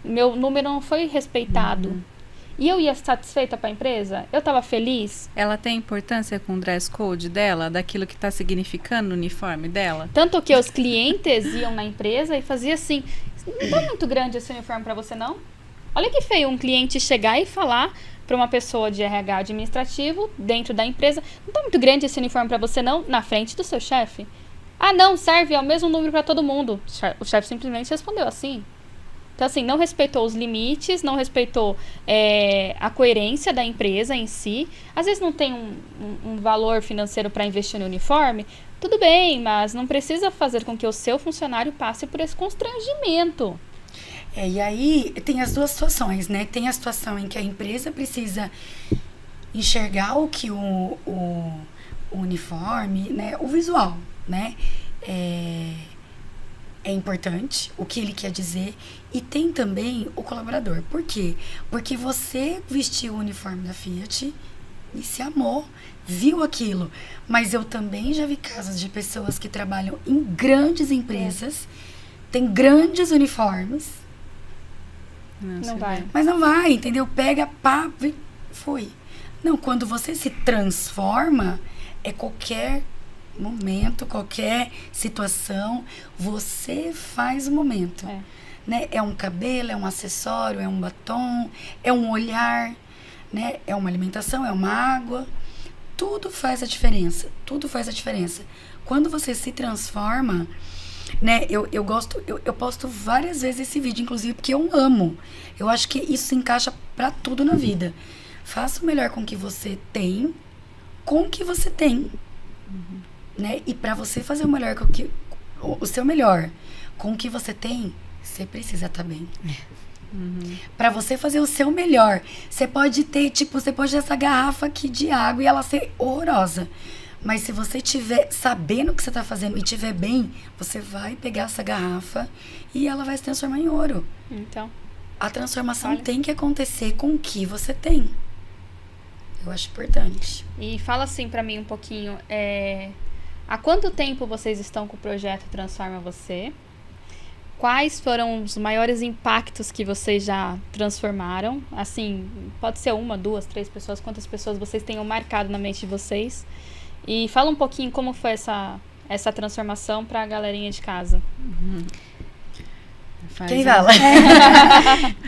Meu número não foi respeitado. E eu ia satisfeita para a empresa? Eu estava feliz? Ela tem importância com o dress code dela, daquilo que está significando o uniforme dela? Tanto que os clientes iam na empresa e faziam assim, não tá muito grande esse uniforme para você, não? Olha que feio um cliente chegar e falar para uma pessoa de RH administrativo dentro da empresa, não tá muito grande esse uniforme para você, não? Na frente do seu chefe. Ah, não, serve, é o mesmo número para todo mundo. O chefe simplesmente respondeu assim. Então, assim, não respeitou os limites, não respeitou a coerência da empresa em si. Às vezes não tem um valor financeiro para investir no uniforme. Tudo bem, mas não precisa fazer com que o seu funcionário passe por esse constrangimento. E aí tem as duas situações, né? Tem a situação em que a empresa precisa enxergar o que o uniforme, né? O visual, né? É importante, o que ele quer dizer. E tem também o colaborador. Por quê? Porque você vestiu o uniforme da Fiat e se amou, viu aquilo. Mas eu também já vi casos de pessoas que trabalham em grandes empresas, têm grandes uniformes. Não vai. Mas não vai, entendeu? Pega, pá, foi. Não, quando você se transforma, é qualquer momento, qualquer situação, você faz o momento. Né? É um cabelo, é um acessório, é um batom, é um olhar, né? É uma alimentação, é uma água. Tudo faz a diferença. Tudo faz a diferença. Quando você se transforma, né? Eu posto várias vezes esse vídeo, inclusive, porque eu amo. Eu acho que isso se encaixa pra tudo na vida. Faça o melhor com o que você tem, com o que você tem. Né? E pra você fazer o melhor o seu melhor com o que você tem, você precisa estar bem. Pra você fazer o seu melhor, você pode ter, você pode ter essa garrafa aqui de água e ela ser horrorosa. Mas se você estiver sabendo o que você está fazendo e estiver bem, você vai pegar essa garrafa e ela vai se transformar em ouro. Então, a transformação tem que acontecer com o que você tem. Eu acho importante. E fala assim pra mim um pouquinho, há quanto tempo vocês estão com o projeto Transforma Você? quais foram os maiores impactos que vocês já transformaram? Assim, pode ser 1, 2, 3 pessoas, quantas pessoas vocês tenham marcado na mente de vocês. E fala um pouquinho como foi essa transformação para a galerinha de casa. Quem fala?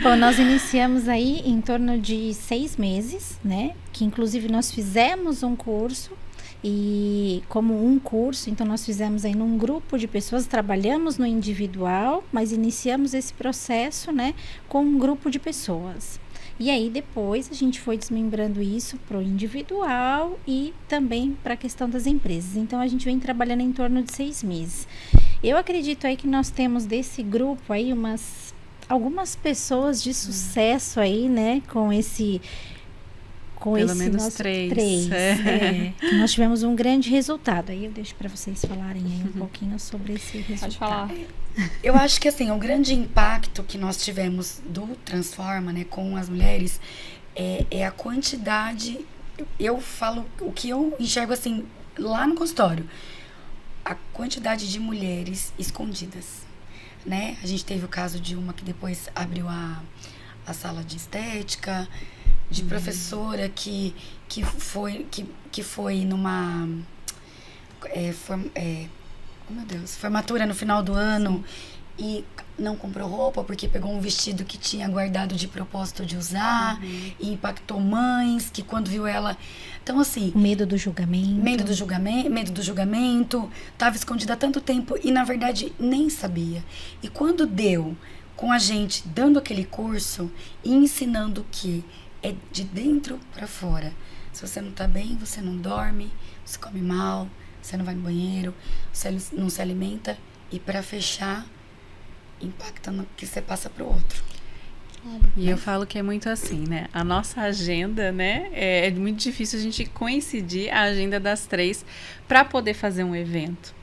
Bom, nós iniciamos aí em torno de 6 meses, né? Que inclusive nós fizemos um curso. E como um curso, então nós fizemos aí num grupo de pessoas, trabalhamos no individual, mas iniciamos esse processo, né, com um grupo de pessoas. E aí depois a gente foi desmembrando isso para o individual e também para a questão das empresas. Então a gente vem trabalhando em torno de 6 meses. Eu acredito aí que nós temos desse grupo aí algumas pessoas de sucesso aí, né, com esse... Pelo menos 3. Que nós tivemos um grande resultado. Aí eu deixo para vocês falarem aí um pouquinho sobre esse resultado. Pode falar. Eu acho que assim, o grande impacto que nós tivemos do Transforma, né, com as mulheres, é a quantidade. Eu falo o que eu enxergo assim, lá no consultório. A quantidade de mulheres escondidas, né? A gente teve o caso de uma que depois abriu a sala de estética, de professora que foi numa formatura no final do ano. Sim. E não comprou roupa porque pegou um vestido que tinha guardado de propósito de usar. E impactou mães que quando viu ela... Então assim... O medo do julgamento. Medo do julgamento. Estava escondida há tanto tempo e na verdade nem sabia. E quando deu com a gente dando aquele curso e ensinando que é de dentro para fora. Se você não tá bem, você não dorme, você come mal, você não vai no banheiro, você não se alimenta. E para fechar, impacta no que você passa pro outro. E eu falo que é muito assim, né? A nossa agenda, né? É muito difícil a gente coincidir a agenda das 3 para poder fazer um evento.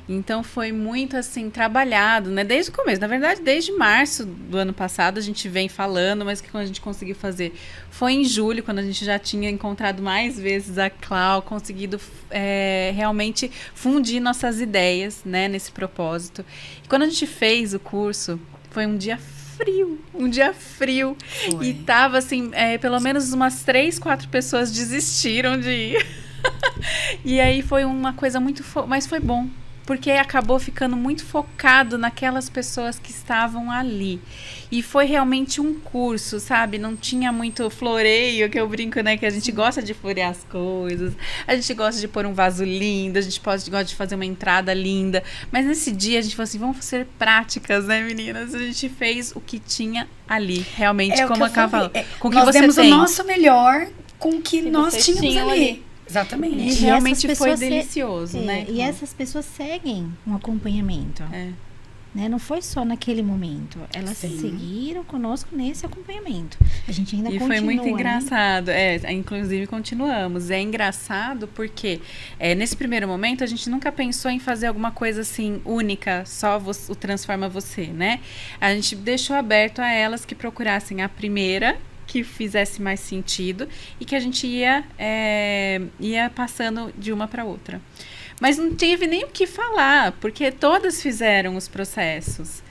Então foi muito assim trabalhado, né? Desde o começo, na verdade desde março do ano passado a gente vem falando, mas que quando a gente conseguiu fazer foi em julho, quando a gente já tinha encontrado mais vezes a Clau, conseguido realmente fundir nossas ideias, né, nesse propósito. E quando a gente fez o curso, foi um dia frio, Foi. E tava assim, pelo menos umas 3, 4 pessoas desistiram de ir. E aí foi uma coisa muito, mas foi bom. Porque acabou ficando muito focado naquelas pessoas que estavam ali. E foi realmente um curso, sabe? Não tinha muito floreio, que eu brinco, né? Que a gente gosta de florear as coisas. A gente gosta de pôr um vaso lindo. A gente gosta de fazer uma entrada linda. Mas nesse dia a gente falou assim, vamos ser práticas, né, meninas? A gente fez o que tinha ali. Realmente, como a Cá falou. Com o que nós você demos tem. o nosso melhor com o que nós vocês tínhamos tinham ali. Exatamente. E essas realmente foi pessoas delicioso, né? E essas pessoas seguem um acompanhamento. Né? Não foi só naquele momento. Elas seguiram conosco nesse acompanhamento. A gente ainda continua. E foi muito engraçado. Inclusive continuamos. É engraçado porque nesse primeiro momento a gente nunca pensou em fazer alguma coisa assim única, só o Transforma Você, né? A gente deixou aberto a elas que procurassem a primeira que fizesse mais sentido e que a gente ia passando de uma para outra. Mas não tive nem o que falar, porque todas fizeram os processos,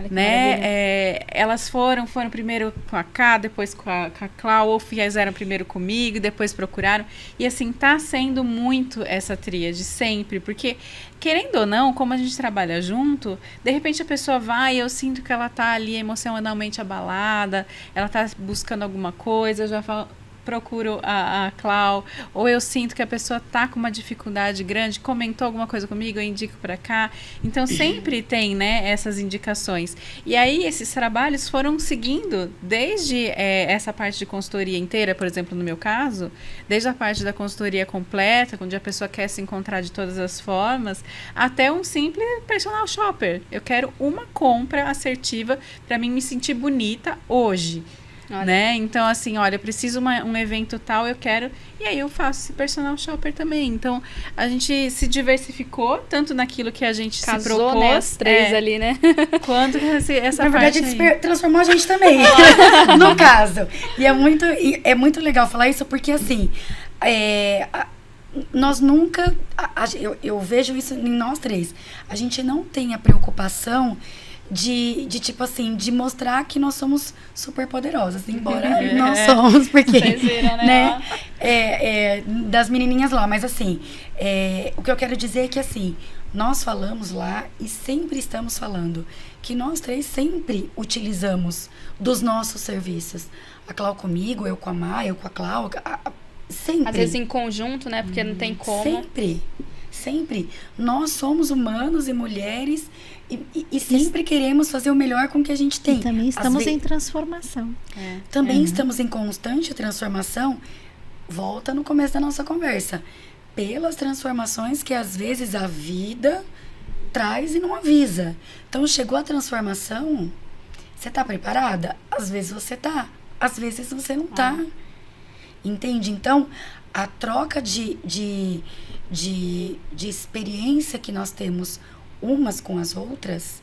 né? Elas foram primeiro com a Cá, depois com a Clau, ou fizeram primeiro comigo, depois procuraram. E assim, tá sendo muito essa tríade sempre, porque querendo ou não, como a gente trabalha junto, de repente a pessoa vai e eu sinto que ela tá ali emocionalmente abalada, ela tá buscando alguma coisa, eu já falo... procuro a Clau, ou eu sinto que a pessoa tá com uma dificuldade grande, comentou alguma coisa comigo, eu indico para cá. Então sempre tem, né, essas indicações. E aí esses trabalhos foram seguindo desde essa parte de consultoria inteira, por exemplo, no meu caso, desde a parte da consultoria completa, onde a pessoa quer se encontrar de todas as formas, até um simples personal shopper. Eu quero uma compra assertiva para mim me sentir bonita hoje. Né? Então, assim, olha, eu preciso um evento tal, eu quero... E aí eu faço esse personal shopper também. Então, a gente se diversificou, tanto naquilo que a gente casou, se propôs... né, as 3 ali, né? Quanto essa na parte verdade, transformou a gente também, no caso. E é muito legal falar isso, porque, assim, nós nunca... eu vejo isso em nós 3. A gente não tem a preocupação de tipo assim, de mostrar que nós somos super poderosas, embora não somos, porque, Vocês viram, né, das menininhas lá, mas assim, o que eu quero dizer é que assim, nós falamos lá e sempre estamos falando que nós três sempre utilizamos dos nossos serviços. A Clau comigo, eu com a Má, eu com a Clau, sempre. Às vezes em conjunto, né? Porque não tem como. Sempre, sempre. Nós somos humanos e mulheres e sempre queremos fazer o melhor com o que a gente tem. E também Às estamos ve- em transformação. Também estamos em constante transformação. Volta no começo da nossa conversa. Pelas transformações que às vezes a vida traz e não avisa. Então, chegou a transformação, você tá preparada? Às vezes você tá, às vezes você não tá. Entende? Então, a troca de experiência que nós temos umas com as outras,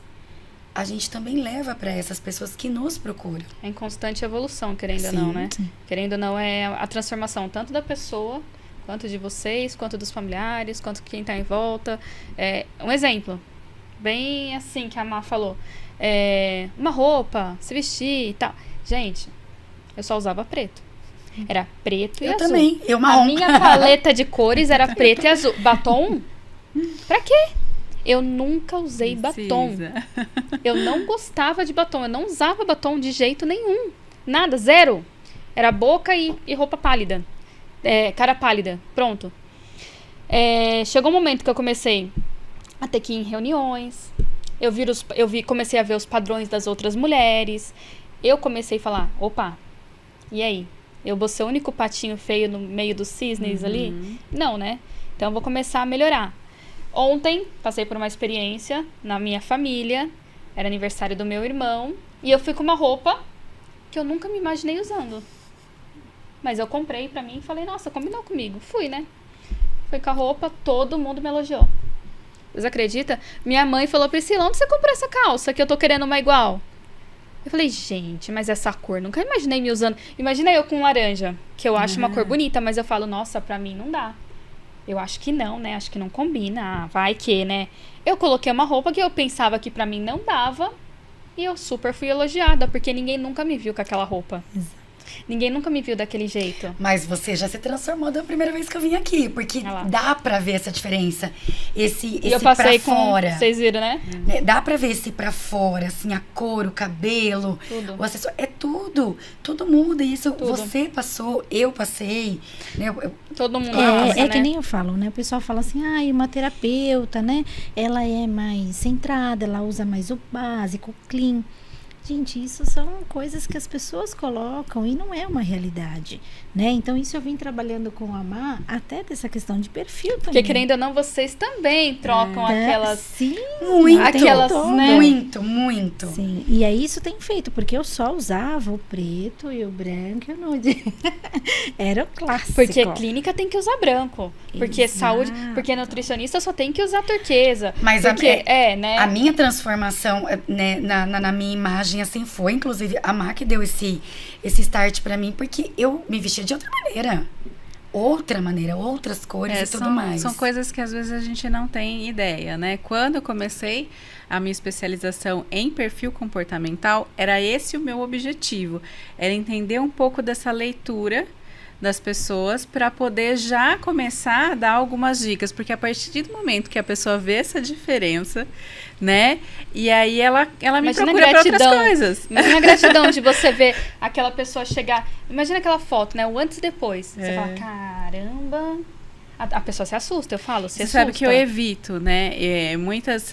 a gente também leva para essas pessoas que nos procuram. É em constante evolução, querendo ou Sim, não, né? sim. Querendo ou não, é a transformação tanto da pessoa, quanto de vocês, quanto dos familiares, quanto quem tá em volta. Um exemplo, bem assim que a Má falou. Uma roupa, se vestir e tal. Gente, eu só usava preto. Era preto e Eu azul. também, eu A marrom. minha paleta de cores era preto e azul. Batom? Pra quê? Eu nunca usei batom. Precisa. Eu não gostava de batom. Eu não usava batom de jeito nenhum. Nada, zero. Era boca e roupa pálida. Cara pálida. Pronto. Chegou um momento que eu comecei a ter que ir em reuniões. Comecei a ver os padrões das outras mulheres. Eu comecei a falar, opa, e aí? Eu vou ser o único patinho feio no meio dos cisnes ali? Não, né? Então eu vou começar a melhorar. Ontem, passei por uma experiência na minha família. Era aniversário do meu irmão. E eu fui com uma roupa que eu nunca me imaginei usando. Mas eu comprei pra mim e falei, nossa, combinou comigo. Fui, né? Fui com a roupa, todo mundo me elogiou. Vocês acreditam? Minha mãe falou, Priscila, onde você comprou essa calça que eu tô querendo uma igual? Eu falei, gente, mas essa cor, nunca imaginei me usando. Imagina eu com laranja, que eu acho uma cor bonita, mas eu falo, nossa, pra mim não dá. Eu acho que não, né? Acho que não combina. Vai que, né? Eu coloquei uma roupa que eu pensava que pra mim não dava. E eu super fui elogiada, porque ninguém nunca me viu com aquela roupa. Ninguém nunca me viu daquele jeito. Mas você já se transformou da primeira vez que eu vim aqui, porque Olha lá. dá pra ver essa diferença. Esse E eu passei pra com... fora. Vocês viram, né? Né? Dá pra ver esse pra fora, assim, a cor, o cabelo, Tudo. o acessório. É tudo. Tudo muda. Isso Tudo. você passou, eu passei. Né? Todo mundo passa, né? Que nem eu falo, né? O pessoal fala assim, uma terapeuta, né? Ela é mais centrada, ela usa mais o básico, o clean. Gente, isso são coisas que as pessoas colocam e não é uma realidade, né? Então, isso eu vim trabalhando com a Má, até dessa questão de perfil também. Porque querendo ou não, vocês também trocam aquelas... Sim, Muito, Aquelas, né? muito, muito. sim. E aí isso tem feito, porque eu só usava o preto e o branco e o nude. Era o clássico. Porque clínica tem que usar branco. Porque Exato. saúde... Porque nutricionista só tem que usar turquesa. Mas porque, né? a minha transformação, né, na minha imagem, assim, foi, inclusive, a Má que deu esse start pra mim, porque eu me vestia de outra maneira, outras cores e tudo mais. São coisas que às vezes a gente não tem ideia, né? Quando eu comecei a minha especialização em perfil comportamental, era esse o meu objetivo. Era entender um pouco dessa leitura das pessoas para poder já começar a dar algumas dicas, porque a partir do momento que a pessoa vê essa diferença, né, e aí ela me Imagina procura para outras gratidão. coisas. Imagina a gratidão de você ver aquela pessoa chegar. Imagina aquela foto, né? O antes e depois. Você fala, caramba. A pessoa se assusta, eu falo. Você sabe que eu evito, né? Muitas,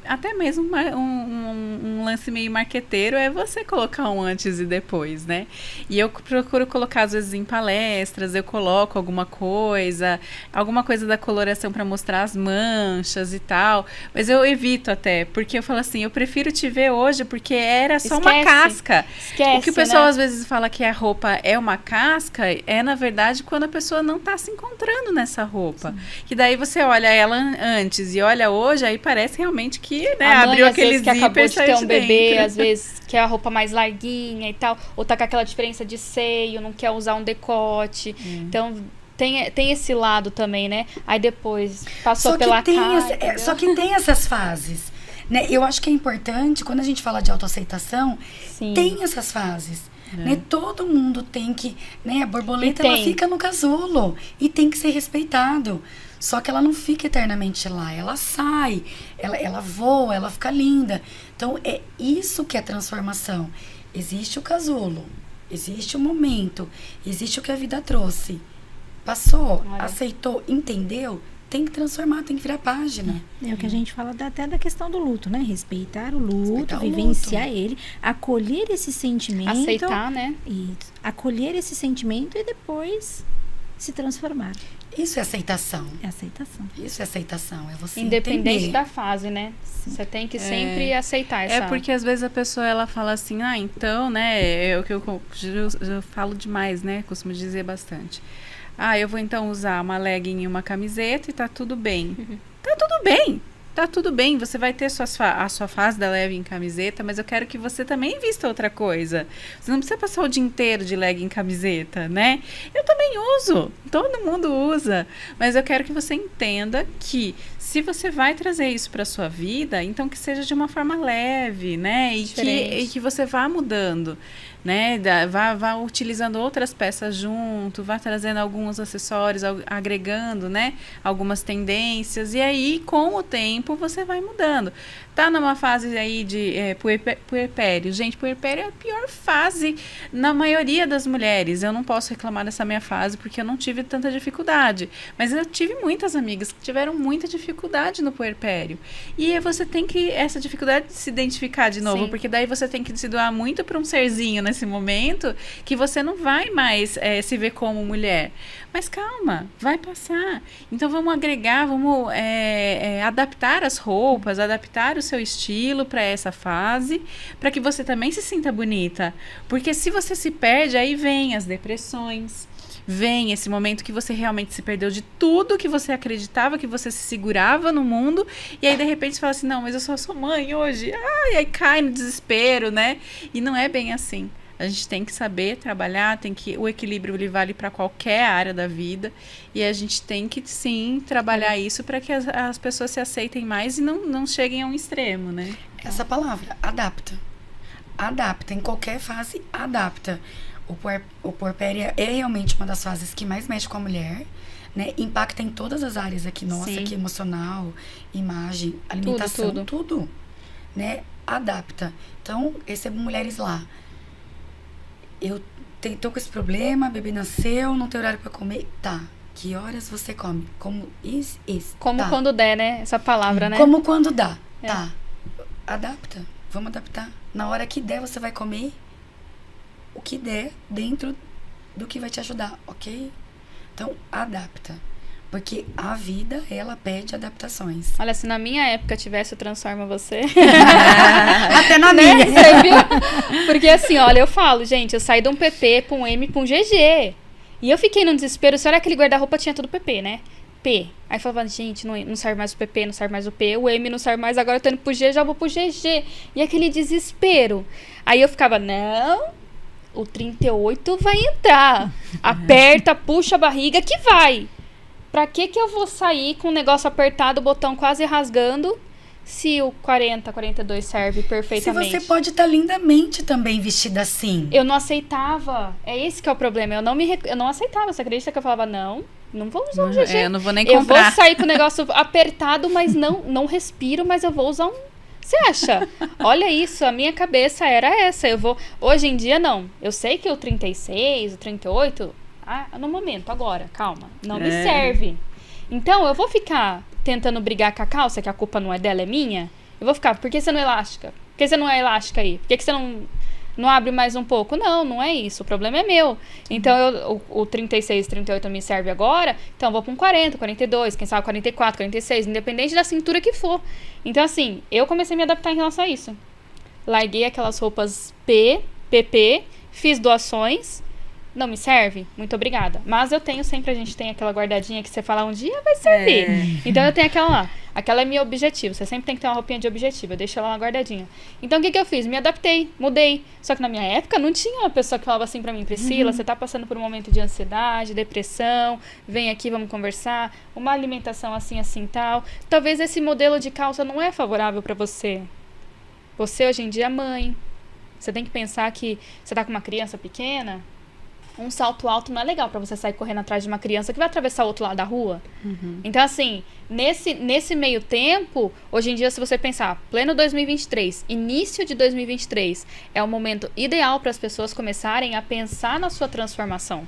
até mesmo um lance meio marqueteiro é você colocar um antes e depois, né? E eu procuro colocar, às vezes, em palestras, eu coloco alguma coisa da coloração para mostrar as manchas e tal. Mas eu evito até, porque eu falo assim, eu prefiro te ver hoje porque era só uma casca. Esquece, O que o pessoal né? às vezes fala que a roupa é uma casca, na verdade, quando a pessoa não tá se encontrando nessa roupa. Sim. Que daí você olha ela antes e olha hoje, aí parece realmente que, né, a mãe, abriu às aquele vezes, que acabou zíper e de saiu ter de um bebê, dentro. às vezes quer a roupa mais larguinha e tal, ou tá com aquela diferença de seio, não quer usar um decote. Então, tem esse lado também, né? Aí depois passou pela cara. Só que tem essas fases. Né? Eu acho que é importante, quando a gente fala de autoaceitação, Sim. tem essas fases. Né? Todo mundo tem que... Né? A borboleta, ela fica no casulo e tem que ser respeitado. Só que ela não fica eternamente lá. Ela sai, ela voa, ela fica linda. Então, é isso que é transformação. Existe o casulo, existe o momento, existe o que a vida trouxe. Passou, aceitou, entendeu? Tem que transformar, tem que virar página. É o que a gente fala até da questão do luto, né? Respeitar o luto, vivenciar ele, acolher esse sentimento. Aceitar, né? Isso. Acolher esse sentimento e depois se transformar. Isso é aceitação. É aceitação. Isso é aceitação. É você Independente entender. da fase, né? Você tem que sempre aceitar essa... É porque às vezes a pessoa, ela fala assim, então, né, é o que eu falo demais, né, costumo dizer bastante. Eu vou então usar uma legging e uma camiseta e tá tudo bem. Tá tudo bem. Tá tudo bem, você vai ter a sua fase da legging e camiseta, mas eu quero que você também vista outra coisa. Você não precisa passar o dia inteiro de legging e camiseta, né? Eu também uso, todo mundo usa. Mas eu quero que você entenda que se você vai trazer isso para sua vida, então que seja de uma forma leve, né? E que você vá mudando, né? Vá utilizando outras peças junto, vá trazendo alguns acessórios, agregando, né? Algumas tendências. E aí, com o tempo, você vai mudando. Tá numa fase aí de puerpério. Gente, puerpério é a pior fase na maioria das mulheres. Eu não posso reclamar dessa minha fase porque eu não tive tanta dificuldade. Mas eu tive muitas amigas que tiveram muita dificuldade no puerpério. E você tem que, essa dificuldade de se identificar de novo, porque daí você tem que se doar muito para um serzinho nesse momento que você não vai mais se ver como mulher. Mas calma, vai passar. Então vamos agregar, vamos adaptar as roupas, adaptar o seu estilo para essa fase, para que você também se sinta bonita. Porque se você se perde, aí vem as depressões, vem esse momento que você realmente se perdeu de tudo que você acreditava, que você se segurava no mundo, e aí de repente você fala assim, não, mas eu só sou mãe hoje. E aí cai no desespero, né? E não é bem assim. A gente tem que saber trabalhar, o equilíbrio ele vale para qualquer área da vida, e a gente tem que sim trabalhar isso para que as pessoas se aceitem mais e não cheguem a um extremo, né? Essa palavra, adapta. Adapta, em qualquer fase, adapta. O puerpério é realmente uma das fases que mais mexe com a mulher, né? Impacta em todas as áreas aqui, aqui emocional, imagem, alimentação, tudo, né? Adapta. Então, recebo mulheres lá. Eu tô com esse problema, bebê nasceu, não tem horário pra comer. Tá, que horas você come? Como isso. Como tá. Quando der, né? Essa palavra, né? Como quando dá. Tá. Adapta. Vamos adaptar. Na hora que der, você vai comer o que der dentro do que vai te ajudar, ok? Então, adapta. Porque a vida, ela pede adaptações. Olha, se na minha época tivesse o Transforma Você... Até na minha. Você viu? Porque assim, olha, eu falo, gente, eu saí de um PP pra um M pra um GG. E eu fiquei num desespero. Se olha aquele guarda-roupa, tinha tudo PP, né? P. Aí eu falava, gente, não serve mais o PP, não serve mais o P. O M não serve mais, agora eu tô indo pro G, já vou pro GG. E aquele desespero. Aí eu ficava, não... O 38 vai entrar. Aperta, puxa a barriga que vai. Pra que eu vou sair com o negócio apertado, o botão quase rasgando, se o 40, 42 serve perfeitamente? Se você pode estar lindamente também vestida assim. Eu não aceitava. É esse que é o problema. Eu não aceitava. Você acredita que eu falava, não vou usar um GG. Eu não vou nem comprar. Eu vou sair com o negócio apertado, mas não respiro, mas eu vou usar um... Você acha? Olha isso, a minha cabeça era essa. Hoje em dia, não. Eu sei que o 36, o 38... no momento, agora, calma. Não me serve. Então, eu vou ficar tentando brigar com a calça, que a culpa não é dela, é minha? Eu vou ficar, por que você não é elástica? Por que você não é elástica aí? Por que você não abre mais um pouco? Não é isso. O problema é meu. Então, o 36, 38 não me serve agora, então eu vou para um 40, 42, quem sabe 44, 46, independente da cintura que for. Então, assim, eu comecei a me adaptar em relação a isso. Larguei aquelas roupas PP, fiz doações, Não me serve? Muito obrigada. Mas eu tenho sempre, a gente tem aquela guardadinha que você fala um dia vai servir. Então eu tenho aquela lá. Aquela é meu objetivo. Você sempre tem que ter uma roupinha de objetivo. Eu deixo ela lá guardadinha. Então o que eu fiz? Me adaptei, mudei. Só que na minha época não tinha uma pessoa que falava assim pra mim, Priscila, você tá passando por um momento de ansiedade, depressão, vem aqui, vamos conversar. Uma alimentação assim, assim, tal. Talvez esse modelo de calça não é favorável pra você. Você hoje em dia é mãe. Você tem que pensar que você tá com uma criança pequena. Um salto alto não é legal pra você sair correndo atrás de uma criança que vai atravessar o outro lado da rua. Então, assim, nesse meio tempo, hoje em dia, se você pensar, pleno 2023, início de 2023, é o momento ideal para as pessoas começarem a pensar na sua transformação.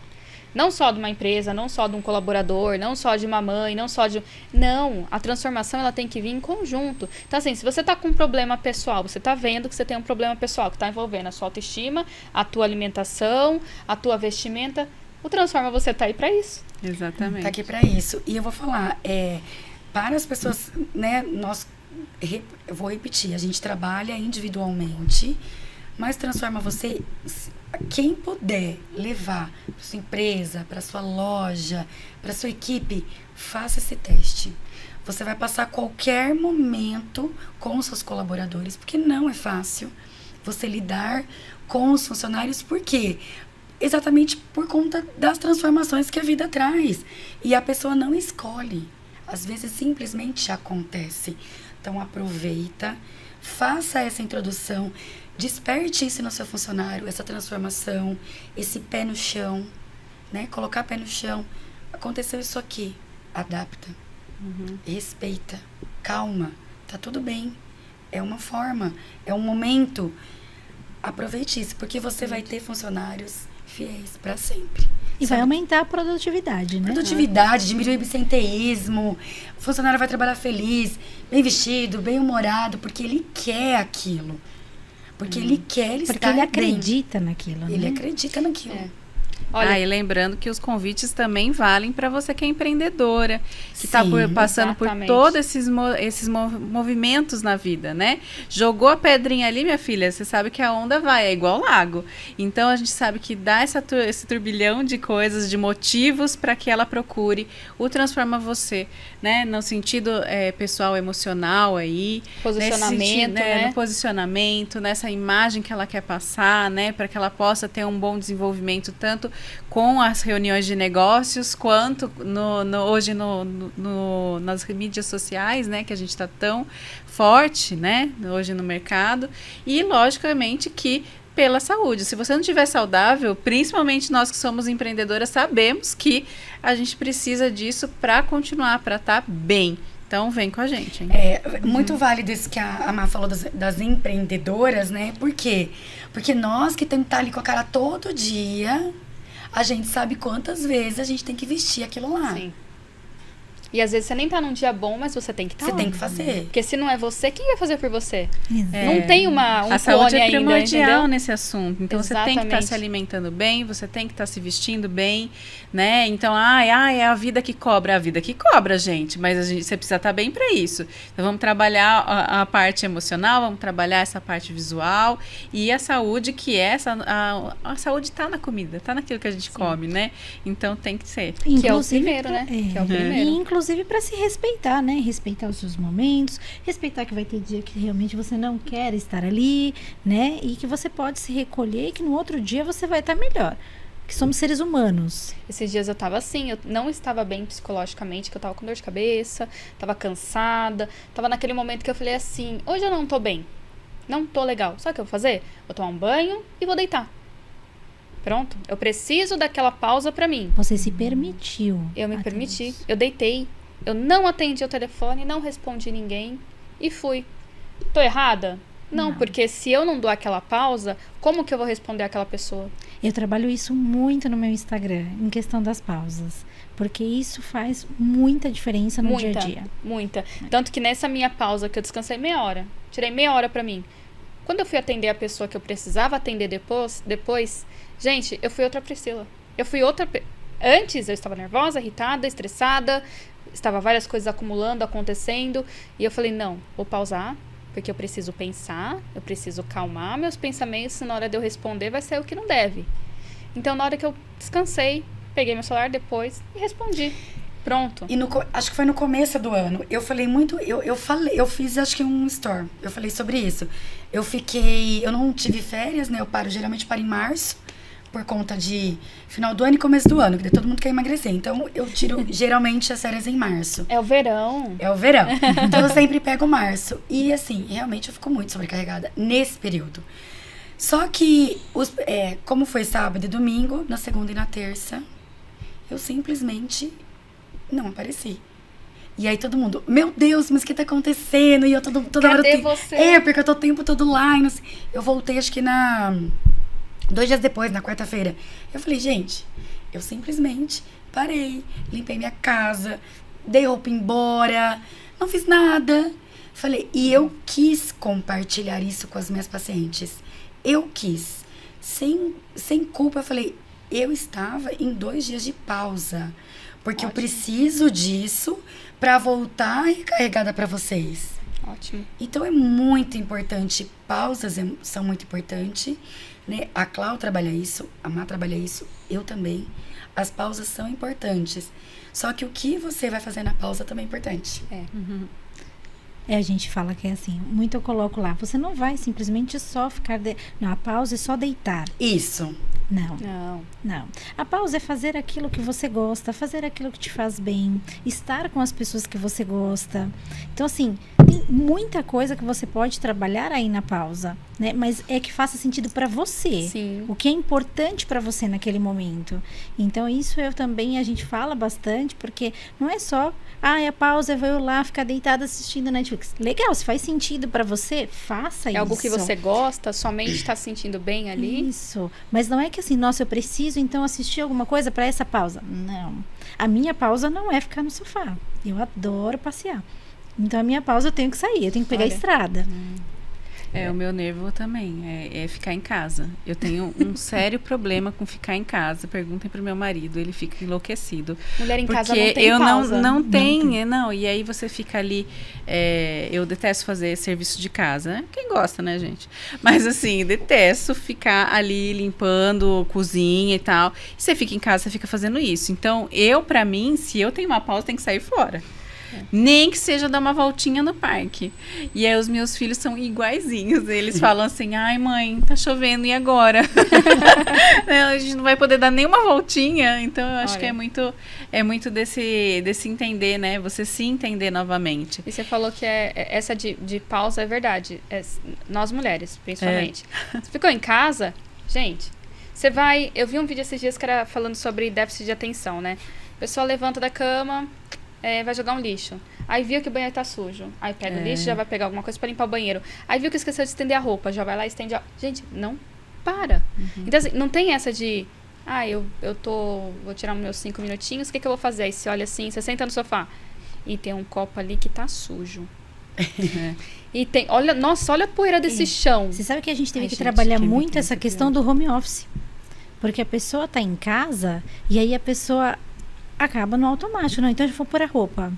Não só de uma empresa, não só de um colaborador, não só de uma mãe, não só de... Não, a transformação ela tem que vir em conjunto. Então, assim, se você tá com um problema pessoal, você tá vendo que você tem um problema pessoal que tá envolvendo a sua autoestima, a tua alimentação, a tua vestimenta, o Transforma Você tá aí pra isso. Exatamente. Tá aqui pra isso. E eu vou falar, para as pessoas, né, eu vou repetir, a gente trabalha individualmente, mas Transforma Você, quem puder levar para sua empresa, para sua loja, para sua equipe, faça esse teste. Você vai passar qualquer momento com os seus colaboradores, porque não é fácil você lidar com os funcionários. Por quê? Exatamente por conta das transformações que a vida traz. E a pessoa não escolhe. Às vezes simplesmente acontece. Então aproveita, faça essa introdução, desperte isso no seu funcionário, essa transformação, esse pé no chão, né? Colocar pé no chão. Aconteceu isso aqui. Adapta. Respeita. Calma. Tá tudo bem. É uma forma. É um momento. Aproveite isso, porque você vai ter funcionários fiéis para sempre. E vai aumentar a produtividade, né? Produtividade, diminuir o absenteísmo. O funcionário vai trabalhar feliz, bem vestido, bem humorado, porque ele quer aquilo. Porque ele quer estar bem. Porque ele acredita naquilo, né? Ele acredita naquilo. Olha, E lembrando que os convites também valem para você que é empreendedora, que está passando por exatamente. todos esses movimentos na vida, né? Jogou a pedrinha ali, minha filha, você sabe que a onda vai, é igual lago. Então, a gente sabe que dá esse turbilhão de coisas, de motivos para que ela procure o Transforma Você, né? No sentido pessoal, emocional aí. Posicionamento, nesse sentido, né? No posicionamento, nessa imagem que ela quer passar, né? Para que ela possa ter um bom desenvolvimento, tanto com as reuniões de negócios, quanto hoje nas mídias sociais, né, que a gente está tão forte, né, hoje no mercado, e logicamente que pela saúde. Se você não estiver saudável, principalmente nós que somos empreendedoras, sabemos que a gente precisa disso para continuar, para estar bem. Então, vem com a gente, hein? Muito válido isso que a Má falou das empreendedoras, né? Por quê? Porque nós que temos que estar ali com a cara todo dia, a gente sabe quantas vezes a gente tem que vestir aquilo lá. Sim. E às vezes você nem tá num dia bom, mas você tem que estar Você lá. tem que fazer. Porque se não é você, quem vai fazer por você? Exato. Não tem um A saúde clone é ainda, primordial entendeu? nesse assunto. Então, você tem que estar Exatamente. se alimentando bem, você tem que estar se vestindo bem, né? Então, é a vida que cobra. A vida que cobra, gente. Mas você precisa estar bem para isso. Então, vamos trabalhar a parte emocional, vamos trabalhar essa parte visual e a saúde, que é a saúde está na comida, está naquilo que a gente come, né? Então, tem que ser. Que é o primeiro, né? Que é o E primeiro. inclusive para se respeitar, né? Respeitar os seus momentos, respeitar que vai ter dia que realmente você não quer estar ali, né? E que você pode se recolher e que no outro dia você vai estar melhor. Que somos seres humanos. Esses dias eu tava assim, eu não estava bem psicologicamente, que eu tava com dor de cabeça, tava cansada, tava naquele momento que eu falei assim, hoje eu não tô bem, não tô legal. Sabe o que eu vou fazer? Vou tomar um banho e vou deitar. Pronto, eu preciso daquela pausa pra mim. Você se permitiu. Eu me até permiti, isso. eu deitei, eu não atendi o telefone, não respondi ninguém e fui. Tô errada? Não, porque se eu não dou aquela pausa, como que eu vou responder aquela pessoa? Eu trabalho isso muito no meu Instagram, em questão das pausas. Porque isso faz muita diferença no dia a dia. Muita. Tanto que nessa minha pausa, que eu descansei meia hora, tirei meia hora pra mim. Quando eu fui atender a pessoa que eu precisava atender depois, gente, eu fui outra Priscila. Eu fui outra... Antes eu estava nervosa, irritada, estressada, estava várias coisas acumulando, acontecendo, e eu falei, não, vou pausar, porque eu preciso pensar, eu preciso calmar meus pensamentos, se na hora de eu responder vai ser o que não deve. Então, na hora que eu descansei, peguei meu celular depois e respondi. Pronto. E acho que foi no começo do ano. Eu falei muito. Eu fiz acho que um store. Eu falei sobre isso. Eu não tive férias, né? Geralmente paro em março, por conta de final do ano e começo do ano, que daí todo mundo quer emagrecer. Então eu tiro geralmente as férias em março. É o verão. É o verão. Então eu sempre pego março. E assim, realmente eu fico muito sobrecarregada nesse período. Só que, como foi sábado e domingo, na segunda e na terça, eu simplesmente não apareci. E aí todo mundo, meu Deus, mas o que tá acontecendo? E eu toda hora... Cadê você? Porque eu tô o tempo todo lá. E não sei. Eu voltei, acho que 2 dias depois, na quarta-feira. Eu falei, gente, eu simplesmente parei, limpei minha casa, dei roupa embora, não fiz nada. Falei, e eu quis compartilhar isso com as minhas pacientes. Eu quis. Sem culpa, eu falei, eu estava em 2 dias de pausa. Porque Ótimo. eu preciso disso para voltar recarregada para vocês. Ótimo. Então é muito importante, pausas são muito importantes, né? A Clau trabalha isso, a Má trabalha isso, eu também. As pausas são importantes. Só que o que você vai fazer na pausa também é importante. A gente fala que é assim, muito eu coloco lá, você não vai simplesmente só ficar... Não, a pausa é só deitar. Isso. Não. A pausa é fazer aquilo que você gosta, fazer aquilo que te faz bem, estar com as pessoas que você gosta. Então, assim, tem muita coisa que você pode trabalhar aí na pausa, né? Mas é que faça sentido para você. Sim. O que é importante para você naquele momento. Então, isso a gente fala bastante, porque não é só, a pausa, eu vou lá ficar deitada assistindo Netflix. Legal, se faz sentido para você, faça isso. É algo que você gosta, sua mente está se sentindo bem ali. Isso. Mas não é que assim, nossa, eu preciso então assistir alguma coisa para essa pausa. Não. A minha pausa não é ficar no sofá. Eu adoro passear. Então a minha pausa eu tenho que sair, eu tenho que pegar a estrada. O meu nervo também é ficar em casa. Eu tenho um sério problema com ficar em casa. Perguntem pro meu marido, ele fica enlouquecido. Mulher em casa Porque não tem eu pausa. não tem, não. E aí você fica ali. Eu detesto fazer serviço de casa, né? Quem gosta, né, gente? Mas assim, detesto ficar ali limpando cozinha e tal. E você fica em casa, você fica fazendo isso. Então, pra mim, se eu tenho uma pausa, tem que sair fora. Nem que seja dar uma voltinha no parque. E aí os meus filhos são iguaizinhos. Eles falam assim, ai mãe, tá chovendo, e agora? A gente não vai poder dar nenhuma voltinha. Então eu acho que é muito desse entender, né? Você se entender novamente. E você falou que essa de pausa é verdade. Nós mulheres, principalmente. Você ficou em casa, gente, eu vi um vídeo esses dias que era falando sobre déficit de atenção, né? A pessoa levanta da cama, vai jogar um lixo. Aí viu que o banheiro tá sujo. Aí pega o lixo, já vai pegar alguma coisa pra limpar o banheiro. Aí viu que esqueceu de estender a roupa, já vai lá e estende a... Gente, não para. Então, assim, não tem essa de... vou tirar meus 5 minutinhos, o que eu vou fazer? Aí você olha assim, você senta no sofá e tem um copo ali que tá sujo. E tem... olha a poeira desse chão. Você sabe que a gente teve que gente, trabalhar quem muito tem essa esse questão do home office. Porque a pessoa tá em casa e aí a pessoa... acaba no automático, não, então eu vou pôr a roupa.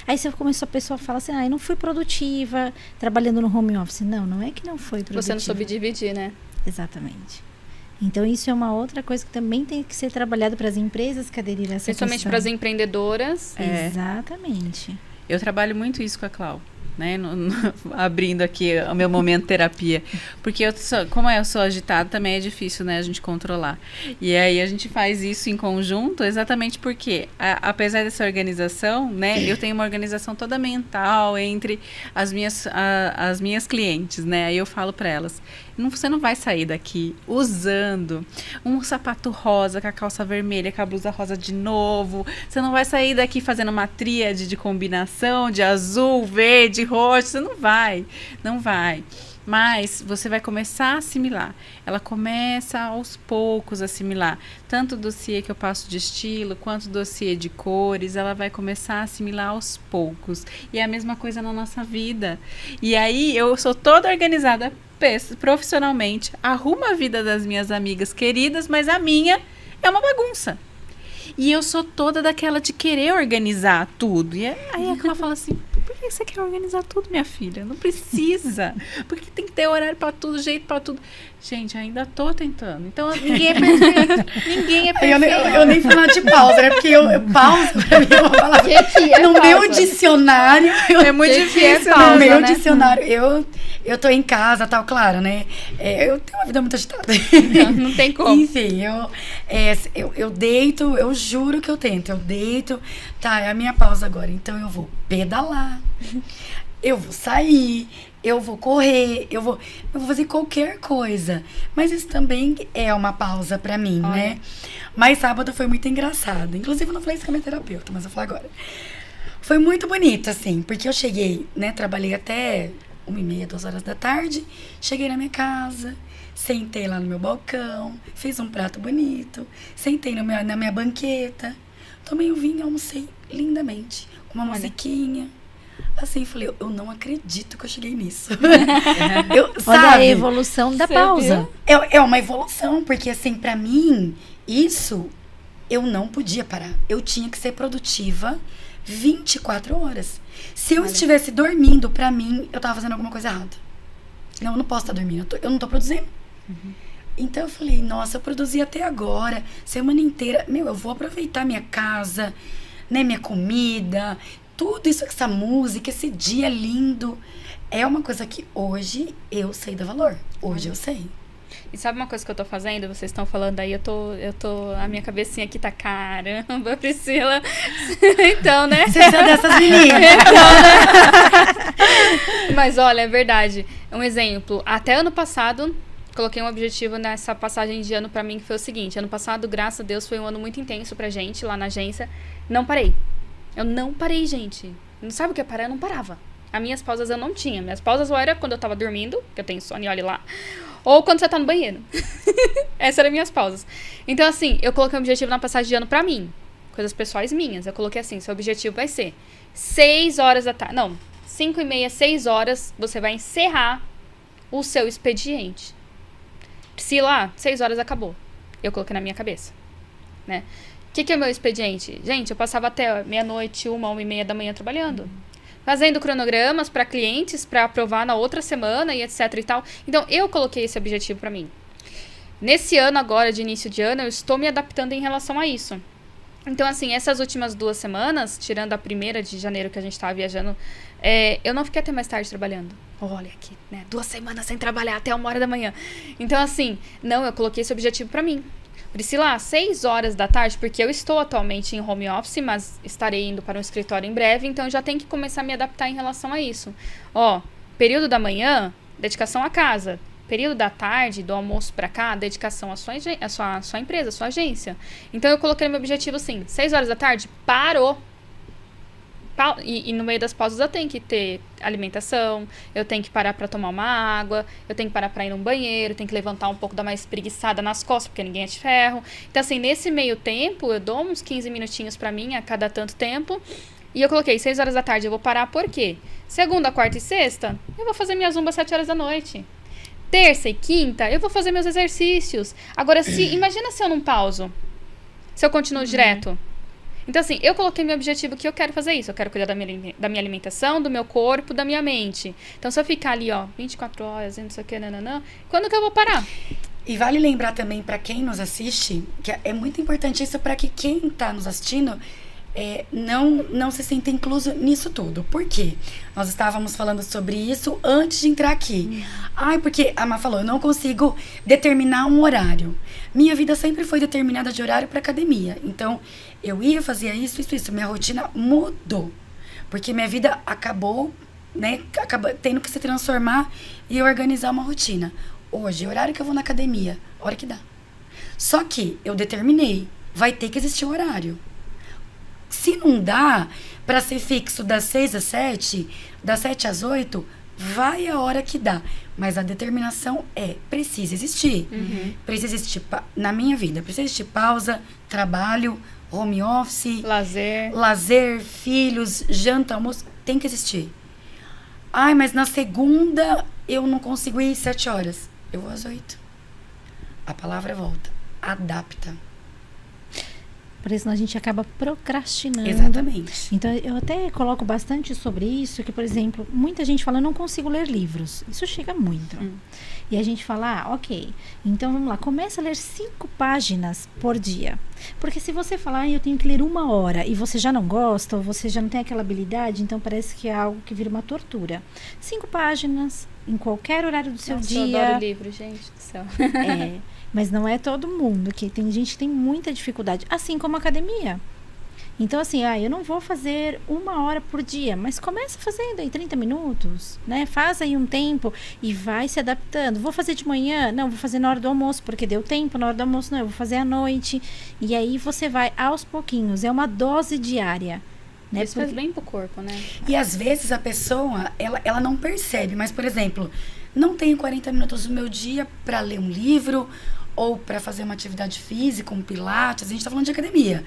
Aí você começou, a pessoa fala assim, eu não fui produtiva trabalhando no home office. Não é que não foi produtiva. Você não soube dividir, né? Exatamente. Então isso é uma outra coisa que também tem que ser trabalhado para as empresas que aderirem a essa Principalmente para as empreendedoras. Exatamente. Eu trabalho muito isso com a Clau, né? Abrindo aqui o meu momento terapia. Porque como eu sou agitada, também é difícil, né, a gente controlar. E aí a gente faz isso em conjunto exatamente porque, apesar dessa organização, né, eu tenho uma organização toda mental entre as minhas clientes, né? Aí eu falo para elas, você não vai sair daqui usando um sapato rosa com a calça vermelha, com a blusa rosa de novo. Você não vai sair daqui fazendo uma tríade de combinação de azul, verde, roxo. Você não vai. Mas você vai começar a assimilar. Ela começa aos poucos a assimilar. Tanto o dossiê que eu passo de estilo, quanto o dossiê de cores, ela vai começar a assimilar aos poucos. E é a mesma coisa na nossa vida. E aí eu sou toda organizada profissionalmente, arrumo a vida das minhas amigas queridas, mas a minha é uma bagunça. E eu sou toda daquela de querer organizar tudo. E aí ela fala assim, por que falei, você quer organizar tudo, minha filha? Não precisa. Porque tem que ter horário pra tudo, jeito pra tudo. Gente, ainda tô tentando. Então, ninguém é perfeito. Ninguém é perfeito. Eu nem falo de pausa, né? Porque pausa pra mim é uma palavra. Que é no pausa? meu dicionário. É muito difícil, pausa, No meu né? dicionário. Eu tô em casa, tal, claro, né? Eu tenho uma vida muito agitada. Não tem como. Enfim, eu deito, eu juro que eu tento. Eu deito, tá, é a minha pausa agora. Então eu vou pedalar, eu vou sair, eu vou correr, eu vou fazer qualquer coisa. Mas isso também é uma pausa pra mim, Olha. né? Mas sábado foi muito engraçado. Inclusive, eu não falei isso com a minha terapeuta, mas eu vou falar agora. Foi muito bonito, assim, porque eu cheguei, né? Trabalhei até 1h30, 2 horas da tarde. Cheguei na minha casa, sentei lá no meu balcão, fiz um prato bonito, sentei na minha banqueta, tomei um vinho, almocei lindamente, com uma Olha. musiquinha. Assim, falei, eu não acredito que eu cheguei nisso. Olha a Sabe? evolução da Você pausa. viu? É uma evolução, porque assim, pra mim, isso eu não podia parar. Eu tinha que ser produtiva 24 horas. Se eu estivesse dormindo, pra mim, eu tava fazendo alguma coisa errada. Não, eu não posso estar dormindo, eu não tô produzindo. Então eu falei, nossa, eu produzi até agora, semana inteira. Eu vou aproveitar minha casa, né, minha comida, tudo isso, essa música, esse dia lindo. É uma coisa que hoje eu sei dar valor. Hoje eu sei. E sabe uma coisa que eu tô fazendo? Vocês estão falando aí, a minha cabecinha aqui tá caramba, Priscila. Então, né? Você precisa dessas meninas. Mas olha, é verdade. Um exemplo, até ano passado, coloquei um objetivo nessa passagem de ano pra mim, que foi o seguinte: ano passado, graças a Deus, foi um ano muito intenso pra gente lá na agência. Não parei. Eu não parei, gente. Não sabe o que é parar? Eu não parava. As minhas pausas eu não tinha. Minhas pausas ou era quando eu tava dormindo, que eu tenho sono e olhe lá, ou quando você tá no banheiro. Essas eram minhas pausas. Então, assim, eu coloquei um objetivo na passagem de ano pra mim. Coisas pessoais minhas. Eu coloquei assim, seu objetivo vai ser 6 horas da tarde. Não, 5h30, 6 horas, você vai encerrar o seu expediente. Se lá, 6 horas acabou. Eu coloquei na minha cabeça, né? O que é o meu expediente? Gente, eu passava até meia-noite, 1h30 da manhã trabalhando. Fazendo cronogramas para clientes, para aprovar na outra semana e etc e tal. Então, eu coloquei esse objetivo para mim. Nesse ano agora, de início de ano, eu estou me adaptando em relação a isso. Então, assim, essas últimas 2 semanas, tirando a 1ª de janeiro que a gente estava viajando, eu não fiquei até mais tarde trabalhando. Olha aqui, né? 2 semanas sem trabalhar, até 1h da manhã. Então, assim, não, eu coloquei esse objetivo para mim. Priscila, 6 horas da tarde, porque eu estou atualmente em home office, mas estarei indo para um escritório em breve, então eu já tenho que começar a me adaptar em relação a isso. Ó, período da manhã, dedicação à casa. Período da tarde, do almoço para cá, dedicação à sua empresa, à sua agência. Então eu coloquei no meu objetivo assim, 6 horas da tarde, parou. E no meio das pausas eu tenho que ter alimentação, eu tenho que parar pra tomar uma água, eu tenho que parar pra ir num banheiro, tenho que levantar um pouco, dar mais espreguiçada nas costas, porque ninguém é de ferro. Então, assim, nesse meio tempo, eu dou uns 15 minutinhos pra mim a cada tanto tempo. E eu coloquei 6 horas da tarde, eu vou parar por quê? Segunda, quarta e sexta, eu vou fazer minha zumba às 7 horas da noite. Terça e quinta, eu vou fazer meus exercícios. Agora, imagina se eu não pauso, se eu continuo direto. Então, assim, eu coloquei meu objetivo que eu quero fazer isso. Eu quero cuidar da minha alimentação, do meu corpo, da minha mente. Então, se eu ficar ali, ó, 24 horas, não sei o que, nananã, quando que eu vou parar? E vale lembrar também pra quem nos assiste, que é muito importante isso para que quem tá nos assistindo não se sinta incluso nisso tudo. Por quê? Nós estávamos falando sobre isso antes de entrar aqui. Porque a Má falou, eu não consigo determinar um horário. Minha vida sempre foi determinada de horário para academia. Então, eu ia fazer isso. Minha rotina mudou. Porque minha vida acabou, né? Acaba tendo que se transformar e organizar uma rotina. Hoje, o horário que eu vou na academia, a hora que dá. Só que eu determinei, vai ter que existir um horário. Se não dá para ser fixo das 6 às 7, das 7 às 8, vai a hora que dá. Mas a determinação precisa existir. Precisa existir, na minha vida, precisa existir pausa, trabalho, home office, lazer, filhos, janta, almoço, tem que existir. Mas na segunda eu não consigo ir 7 horas. Eu vou às 8. A palavra volta. Adapta. porque senão a gente acaba procrastinando. Exatamente. Então, eu até coloco bastante sobre isso, que, por exemplo, muita gente fala, eu não consigo ler livros. Isso chega muito. E a gente fala, ok, então vamos lá, começa a ler 5 páginas por dia. Porque se você falar, eu tenho que ler 1 hora, e você já não gosta, ou você já não tem aquela habilidade, então parece que é algo que vira uma tortura. 5 páginas, em qualquer horário do seu Nossa, dia. eu adoro livro, gente do céu. É, mas não é todo mundo, que tem gente que tem muita dificuldade, assim como a academia. Então, assim, eu não vou fazer 1 hora por dia, mas começa fazendo aí 30 minutos, né? Faz aí um tempo e vai se adaptando. Vou fazer de manhã? Não, vou fazer na hora do almoço, porque deu tempo na hora do almoço. Não, eu vou fazer à noite. E aí você vai aos pouquinhos, é uma dose diária. Né? Isso faz bem pro corpo, né? E às vezes a pessoa, ela não percebe, mas, por exemplo, não tenho 40 minutos do meu dia para ler um livro ou para fazer uma atividade física, um pilates. A gente tá falando de academia.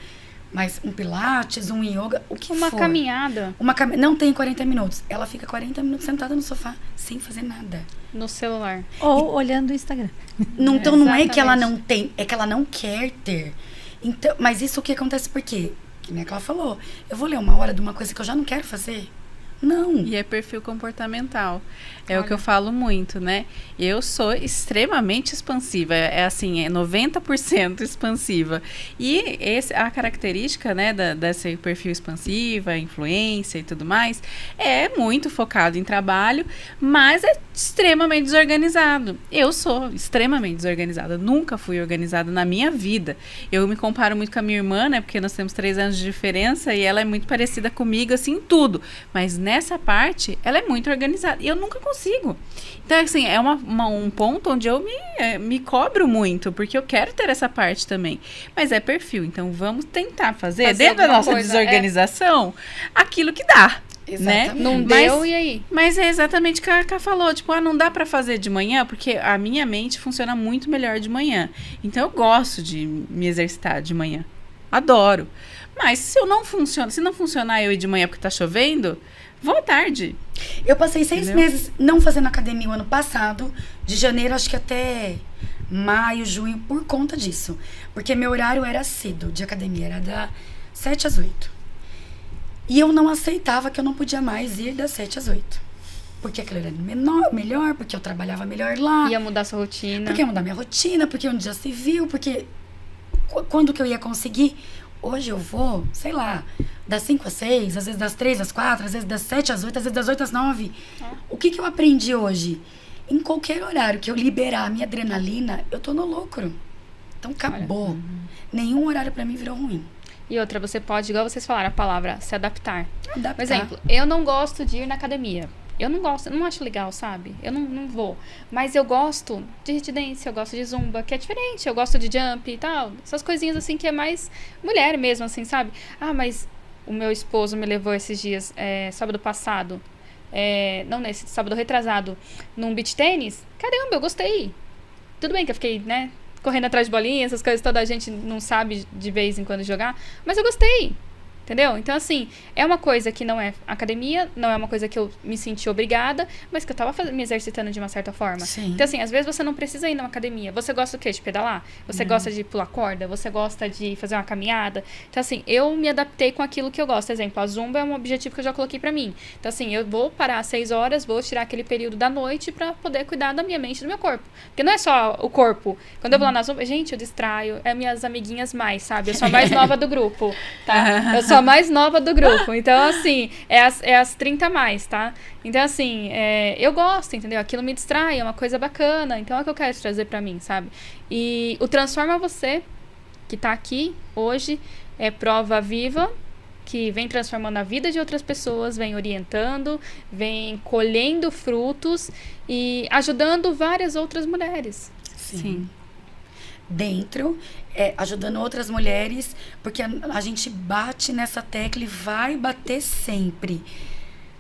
Mas um pilates, um yoga, o que Uma for. caminhada Não tem 40 minutos. Ela fica 40 minutos sentada no sofá, sem fazer nada. no celular. Ou olhando o Instagram. Então não é que ela Exatamente. não tem, é que ela não quer ter. Então, mas isso o que acontece por quê? Que nem que ela falou. Eu vou ler 1 hora de uma coisa que eu já não quero fazer? Não. E é perfil comportamental. É Olha. o que eu falo muito, né? Eu sou extremamente expansiva. É assim, é 90% expansiva. E a característica, né, desse perfil expansiva, influência e tudo mais, é muito focado em trabalho, mas é extremamente desorganizado. Eu sou extremamente desorganizada. Nunca fui organizada na minha vida. Eu me comparo muito com a minha irmã, né? Porque nós temos 3 anos de diferença e ela é muito parecida comigo, assim, em tudo. Mas nessa parte, ela é muito organizada. E eu nunca consigo. Então, assim, é um ponto onde eu me cobro muito, porque eu quero ter essa parte também. Mas é perfil. Então, vamos tentar fazer dentro da alguma nossa coisa, desorganização, aquilo que dá. Né? Exatamente. Não Mas- deu, e aí? Mas é exatamente o que a Ká falou. Tipo, não dá pra fazer de manhã, porque a minha mente funciona muito melhor de manhã. Então, eu gosto de me exercitar de manhã. Adoro. Mas se não funcionar eu ir de manhã porque tá chovendo, vou à tarde. Eu passei 6 Entendeu? meses não fazendo academia o ano passado, de janeiro acho que até maio, junho, por conta disso. Porque meu horário era cedo de academia, era das 7 às 8. E eu não aceitava que eu não podia mais ir das 7 às 8. Porque aquilo era melhor, porque eu trabalhava melhor lá. Ia mudar sua rotina. Porque ia mudar minha rotina, porque onde já se viu, porque quando que eu ia conseguir? Hoje eu vou, sei lá, das 5 às 6, às vezes das 3 às 4, às vezes das 7 às 8, às vezes das 8 às 9. O que eu aprendi hoje? Em qualquer horário que eu liberar a minha adrenalina, eu tô no lucro. Então acabou. Nenhum horário pra mim virou ruim. E outra, você pode, igual vocês falaram, a palavra se adaptar. Adaptar. Por exemplo, eu não gosto de ir na academia. Eu não gosto, eu não acho legal, sabe? Eu não vou. Mas eu gosto de hit dance, eu gosto de zumba, que é diferente. Eu gosto de jump e tal. Essas coisinhas assim que é mais mulher mesmo, assim, sabe? Ah, mas o meu esposo me levou esses dias, sábado passado. Não nesse, sábado retrasado, num beach tênis. Caramba, eu gostei. Tudo bem que eu fiquei, né, correndo atrás de bolinha, essas coisas toda a gente não sabe de vez em quando jogar. Mas eu gostei. Entendeu? Então, assim, é uma coisa que não é academia, não é uma coisa que eu me senti obrigada, mas que eu tava me exercitando de uma certa forma. Sim. Então, assim, às vezes você não precisa ir numa academia. Você gosta do quê? De pedalar? Você gosta de pular corda? Você gosta de fazer uma caminhada? Então, assim, eu me adaptei com aquilo que eu gosto. Por exemplo, a zumba é um objetivo que eu já coloquei pra mim. Então, assim, eu vou parar às 6 horas, vou tirar aquele período da noite pra poder cuidar da minha mente e do meu corpo. Porque não é só o corpo. Quando eu vou lá na zumba, gente, eu distraio. É minhas amiguinhas mais, sabe? Eu sou a mais nova do grupo, tá? Eu sou a mais nova do grupo. Então, assim, é as 30 a mais, tá? Então, assim, eu gosto, entendeu? Aquilo me distrai, é uma coisa bacana. Então, é o que eu quero trazer pra mim, sabe? E o Transforma Você, que tá aqui hoje, é prova viva, que vem transformando a vida de outras pessoas, vem orientando, vem colhendo frutos e ajudando várias outras mulheres. Sim. Dentro, ajudando outras mulheres, porque a gente bate nessa tecla e vai bater sempre.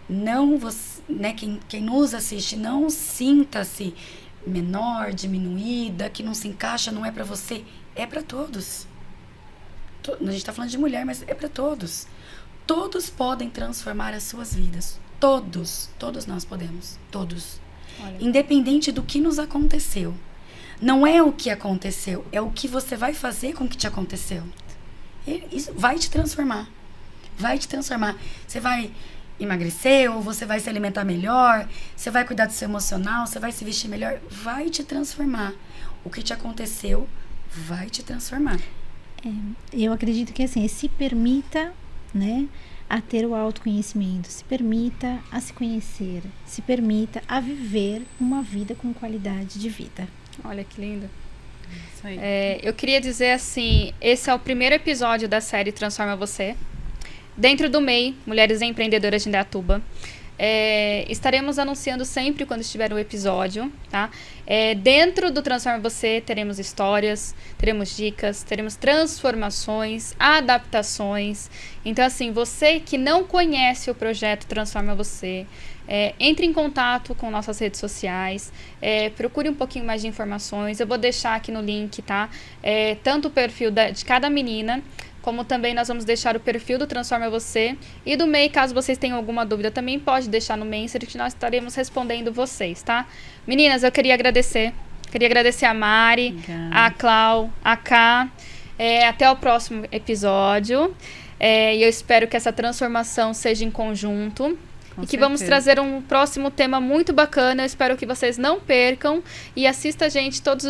Não você, né, quem nos assiste, não sinta-se menor, diminuída, que não se encaixa, não é pra você, é pra todos. A gente tá falando de mulher, mas é pra todos. Todos podem transformar as suas vidas. Todos nós podemos, todos. Olha. Independente do que nos aconteceu. Não é o que aconteceu, é o que você vai fazer com o que te aconteceu. Isso vai te transformar. Vai te transformar. Você vai emagrecer, ou você vai se alimentar melhor, você vai cuidar do seu emocional, você vai se vestir melhor, vai te transformar. O que te aconteceu vai te transformar. Eu acredito que assim, se permita, né, a ter o autoconhecimento, se permita a se conhecer, se permita a viver uma vida com qualidade de vida. Olha que lindo. Isso aí. Eu queria dizer assim, esse é o primeiro episódio da série Transforma Você. Dentro do MEI, Mulheres Empreendedoras de Indaiatuba. Estaremos anunciando sempre quando estiver o episódio, tá? Dentro do Transforma Você teremos histórias, teremos dicas, teremos transformações, adaptações. Então, assim, você que não conhece o projeto Transforma Você, entre em contato com nossas redes sociais, procure um pouquinho mais de informações. Eu vou deixar aqui no link, tá? Tanto o perfil de cada menina, como também nós vamos deixar o perfil do Transforma Você e do MEI, caso vocês tenham alguma dúvida, também pode deixar no Messenger que nós estaremos respondendo vocês, tá? Meninas, eu queria agradecer a Mari, Obrigada. a Clau, a Ká. Até o próximo episódio. E eu espero que essa transformação seja em conjunto. Com E que vamos certeza. trazer um próximo tema muito bacana. Eu espero que vocês não percam e assista a gente todas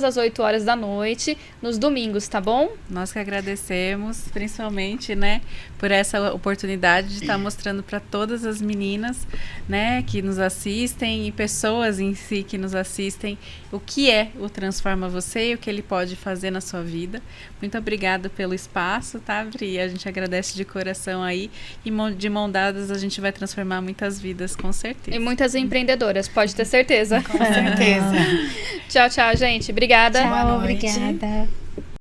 as 8 horas da noite, nos domingos, tá bom? Nós que agradecemos, principalmente, né, por essa oportunidade de estar mostrando para todas as meninas, né, que nos assistem e pessoas em si que nos assistem, o que é o Transforma Você e o que ele pode fazer na sua vida. Muito obrigada pelo espaço, tá, Bri? A gente agradece de coração aí e de mão dadas a gente vai transformar muitas vidas, com certeza. E muitas empreendedoras, pode ter certeza. Com certeza. Tchau, tchau, gente. Obrigada. Tchau, noite. obrigada.